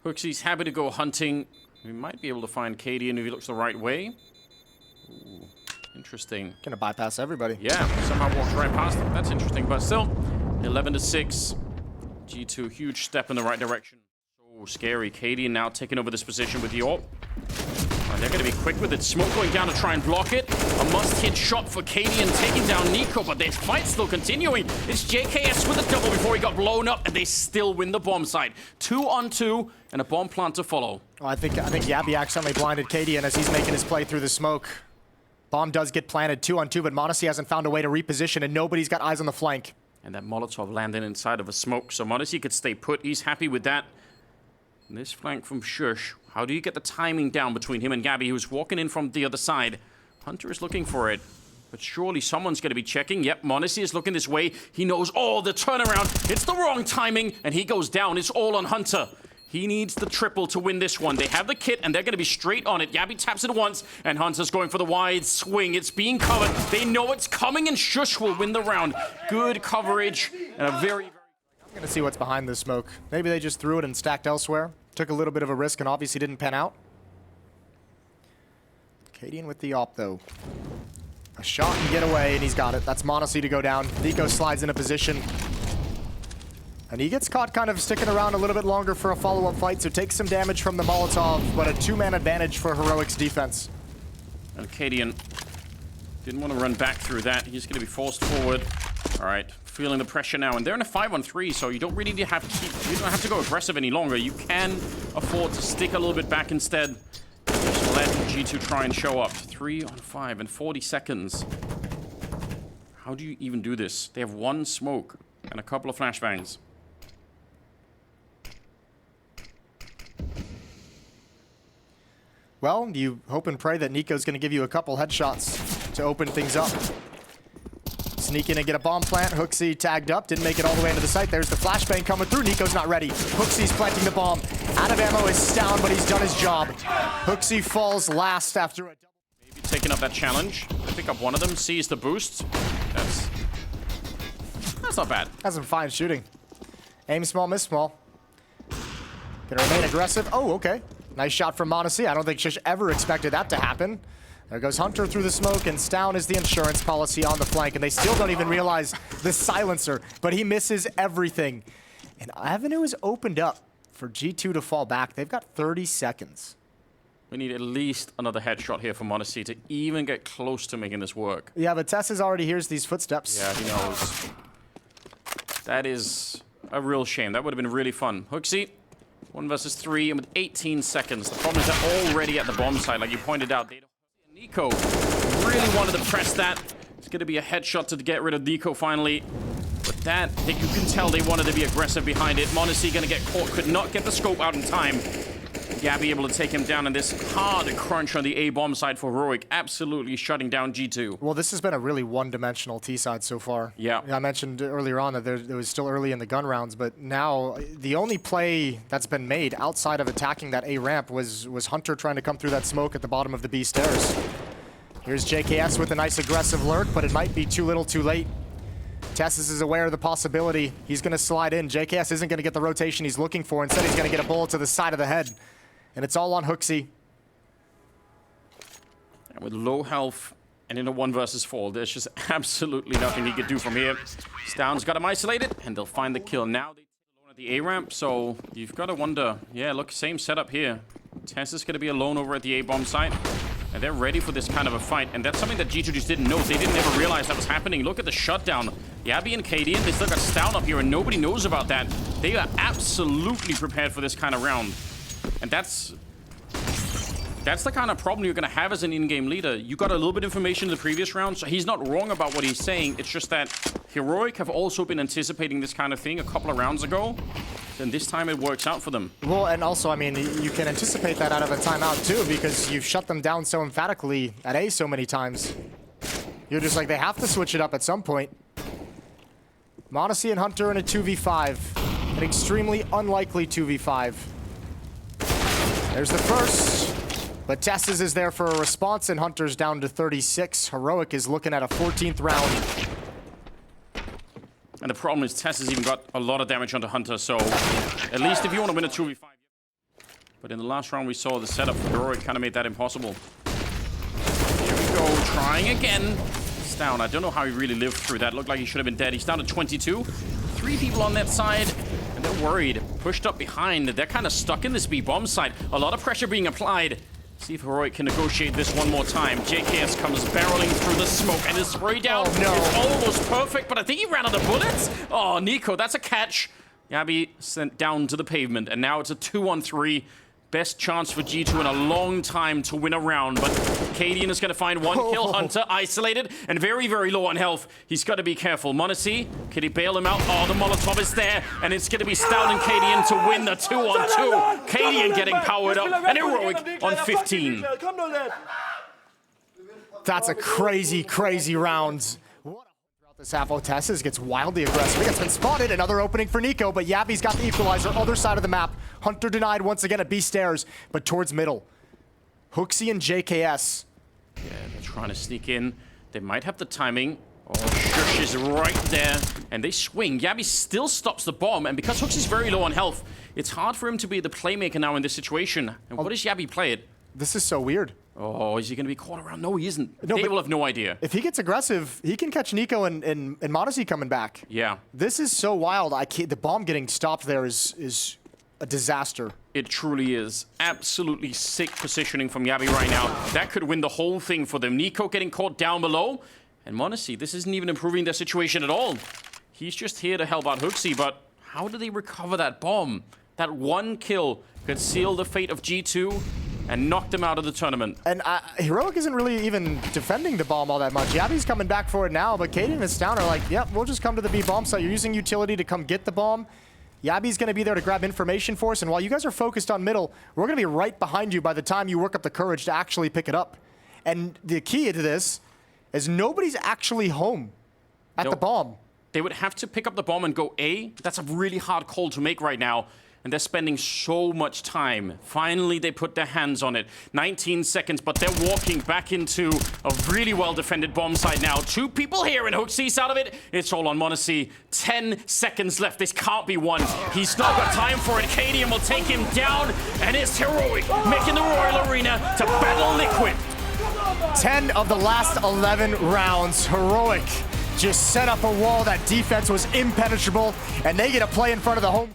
Hooksy's happy to go hunting. We might be able to find Cadian if he looks the right way. Ooh. Interesting. Gonna bypass everybody. Yeah, somehow walked right past them. That's interesting, but still, 11-6. G2, huge step in the right direction. So scary. Cadian now taking over this position with the AWP. They're going to be quick with it. Smoke going down to try and block it. A must-hit shot for Cadian taking down Nico, but the fight's still continuing. It's JKS with a double before he got blown up, and they still win the bomb site. 2 on 2, and a bomb plant to follow. Oh, I think Yabby accidentally blinded Cadian as he's making his play through the smoke. Bomb does get planted 2 on 2, but m0NESY hasn't found a way to reposition, and nobody's got eyes on the flank. And that Molotov landed inside of a smoke, so m0NESY could stay put. He's happy with that. And this flank from Shush. How do you get the timing down between him and Gabby, who's walking in from the other side? Hunter is looking for it, but surely someone's going to be checking. Yep, m0NESY is looking this way. He knows, oh, the turnaround. It's the wrong timing, and he goes down. It's all on Hunter. He needs the triple to win this one. They have the kit, and they're going to be straight on it. Gabby taps it once, and Hunter's going for the wide swing. It's being covered. They know it's coming, and Shush will win the round. Good coverage, and a very... I'm going to see what's behind this smoke. Maybe they just threw it and stacked elsewhere. Took a little bit of a risk, and obviously didn't pan out. Cadian with the AWP, though. A shot and get away, and he's got it. That's m0NESY to go down. Nico slides into position. And he gets caught kind of sticking around a little bit longer for a follow-up fight, so takes some damage from the Molotov, but a 2-man advantage for Heroic's defense. And Cadian didn't want to run back through that. He's going to be forced forward. All right, feeling the pressure now. And they're in a 5-on-3, so you don't really have to you don't have to go aggressive any longer. You can afford to stick a little bit back instead. Just let G2 try and show up. 3-on-5 in 40 seconds. How do you even do this? They have 1 smoke. And a couple of flashbangs. Well, you hope and pray that Nico's going to give you a couple headshots to open things up. Sneak in and get a bomb plant. Hooksy tagged up, didn't make it all the way into the site. There's the flashbang coming through. Nico's not ready. Hooksy's planting the bomb. Out of ammo is down, but he's done his job. Hooksy falls last after a double. Maybe taking up that challenge. Pick up one of them, sees the boost. That's not bad. Has some fine shooting. Aim small, miss small. Gonna remain aggressive. Oh, okay. Nice shot from m0NESY. I don't think Shish ever expected that to happen. There goes Hunter through the smoke, and Stown is the insurance policy on the flank, and they still don't even realize the silencer, but he misses everything. And Avenue is opened up for G2 to fall back. They've got 30 seconds. We need at least another headshot here from m0NESY to even get close to making this work. Yeah, but Tess already hears these footsteps. Yeah, he knows. That is a real shame. That would have been really fun. Hooksy, 1 versus 3, and with 18 seconds. The problem is they're already at the bomb site, like you pointed out. Nico really wanted to press that. It's going to be a headshot to get rid of Nico finally. But that, you can tell they wanted to be aggressive behind it. m0NESY going to get caught, could not get the scope out in time. Gabby able to take him down in this hard crunch on the A bomb side for Heroic, absolutely shutting down G2. Well, this has been a really one-dimensional T side so far. Yeah. I mentioned earlier on that it was still early in the gun rounds, but now the only play that's been made outside of attacking that A ramp was Hunter trying to come through that smoke at the bottom of the B stairs. Here's JKS with a nice aggressive lurk, but it might be too little too late. Tessus is aware of the possibility. He's going to slide in. JKS isn't going to get the rotation he's looking for. Instead, he's going to get a bullet to the side of the head. And it's all on Hooksy. And with low health and in a 1 versus 4, there's just absolutely nothing he could do from here. Stown's got him isolated, and they'll find the kill. Now they alone at the A ramp, so you've got to wonder. Yeah, look, same setup here. Tess is going to be alone over at the A bomb site, and they're ready for this kind of a fight. And that's something that G2 just didn't know. They didn't ever realize that was happening. Look at the shutdown. Yabby and Cadian, they still got Stown up here, and nobody knows about that. They are absolutely prepared for this kind of round. And that's the kind of problem you're going to have as an in-game leader. You got a little bit of information in the previous round, so he's not wrong about what he's saying. It's just that Heroic have also been anticipating this kind of thing a couple of rounds ago, and this time it works out for them. Well, and also, I mean, you can anticipate that out of a timeout too, because you've shut them down so emphatically at A so many times. You're just like, they have to switch it up at some point. m0NESY and Hunter in a 2v5. An extremely unlikely 2v5. There's the first, but Tessus is there for a response, and Hunter's down to 36. Heroic is looking at a 14th round. And the problem is Tess has even got a lot of damage onto Hunter, so at least if you want to win a 2v5. But in the last round we saw the setup for Heroic kind of made that impossible. Here we go, trying again. He's down. I don't know how he really lived through that. Looked like he should have been dead. He's down to 22. 3 people on that side. And they're worried. Pushed up behind. They're kind of stuck in this B bomb site. A lot of pressure being applied. See if Heroic can negotiate this one more time. JKS comes barreling through the smoke, and his spray down is almost perfect, but I think he ran out of bullets. Oh, Nico, that's a catch. Yabby sent down to the pavement, and now it's a 2-on-3. Best chance for G2 in a long time to win a round, but Cadian is going to find one kill. Hunter isolated and very, very low on health. He's got to be careful. m0NESY, can he bail him out? Oh, the Molotov is there, and it's going to be Stown and Cadian to win the 2-on-2. Cadian getting powered up, and Heroic on 15. That's a crazy, crazy round. This half, Tessus gets wildly aggressive. He gets been spotted. Another opening for Nico, but Yabby's got the equalizer. Other side of the map. Hunter denied once again at B stairs, but towards middle. Hooksy and JKS. Yeah, they're trying to sneak in. They might have the timing. Oh, Shush is right there. And they swing. Yabby still stops the bomb, and because Hooksy's very low on health, it's hard for him to be the playmaker now in this situation. And what does Yabby play it? This is so weird. Oh, is he going to be caught around? No, he isn't. No, they will have no idea. If he gets aggressive, he can catch Nico and m0NESY coming back. Yeah. This is so wild. The bomb getting stopped there is a disaster. It truly is. Absolutely sick positioning from Yabby right now. That could win the whole thing for them. Nico getting caught down below. And m0NESY, this isn't even improving their situation at all. He's just here to help out Hooksy, but how do they recover that bomb? That one kill could seal the fate of G2. and knocked them out of the tournament. And Heroic isn't really even defending the bomb all that much. Yabby's coming back for it now, but Katie and Astound are like, yep, we'll just come to the B bomb site. You're using utility to come get the bomb. Yabby's going to be there to grab information for us, and while you guys are focused on middle, we're going to be right behind you by the time you work up the courage to actually pick it up. And the key to this is nobody's actually home at the bomb. They would have to pick up the bomb and go A. That's a really hard call to make right now. And they're spending so much time. Finally, they put their hands on it. 19 seconds, but they're walking back into a really well-defended bomb site now. 2 people here, and Hooksees out of it. It's all on Monacy. 10 seconds left. This can't be won. He's not got time for it. Cadian will take him down, and it's Heroic making the Royal Arena to battle Liquid. 10 of the last 11 rounds. Heroic just set up a wall. That defense was impenetrable, and they get a play in front of the home.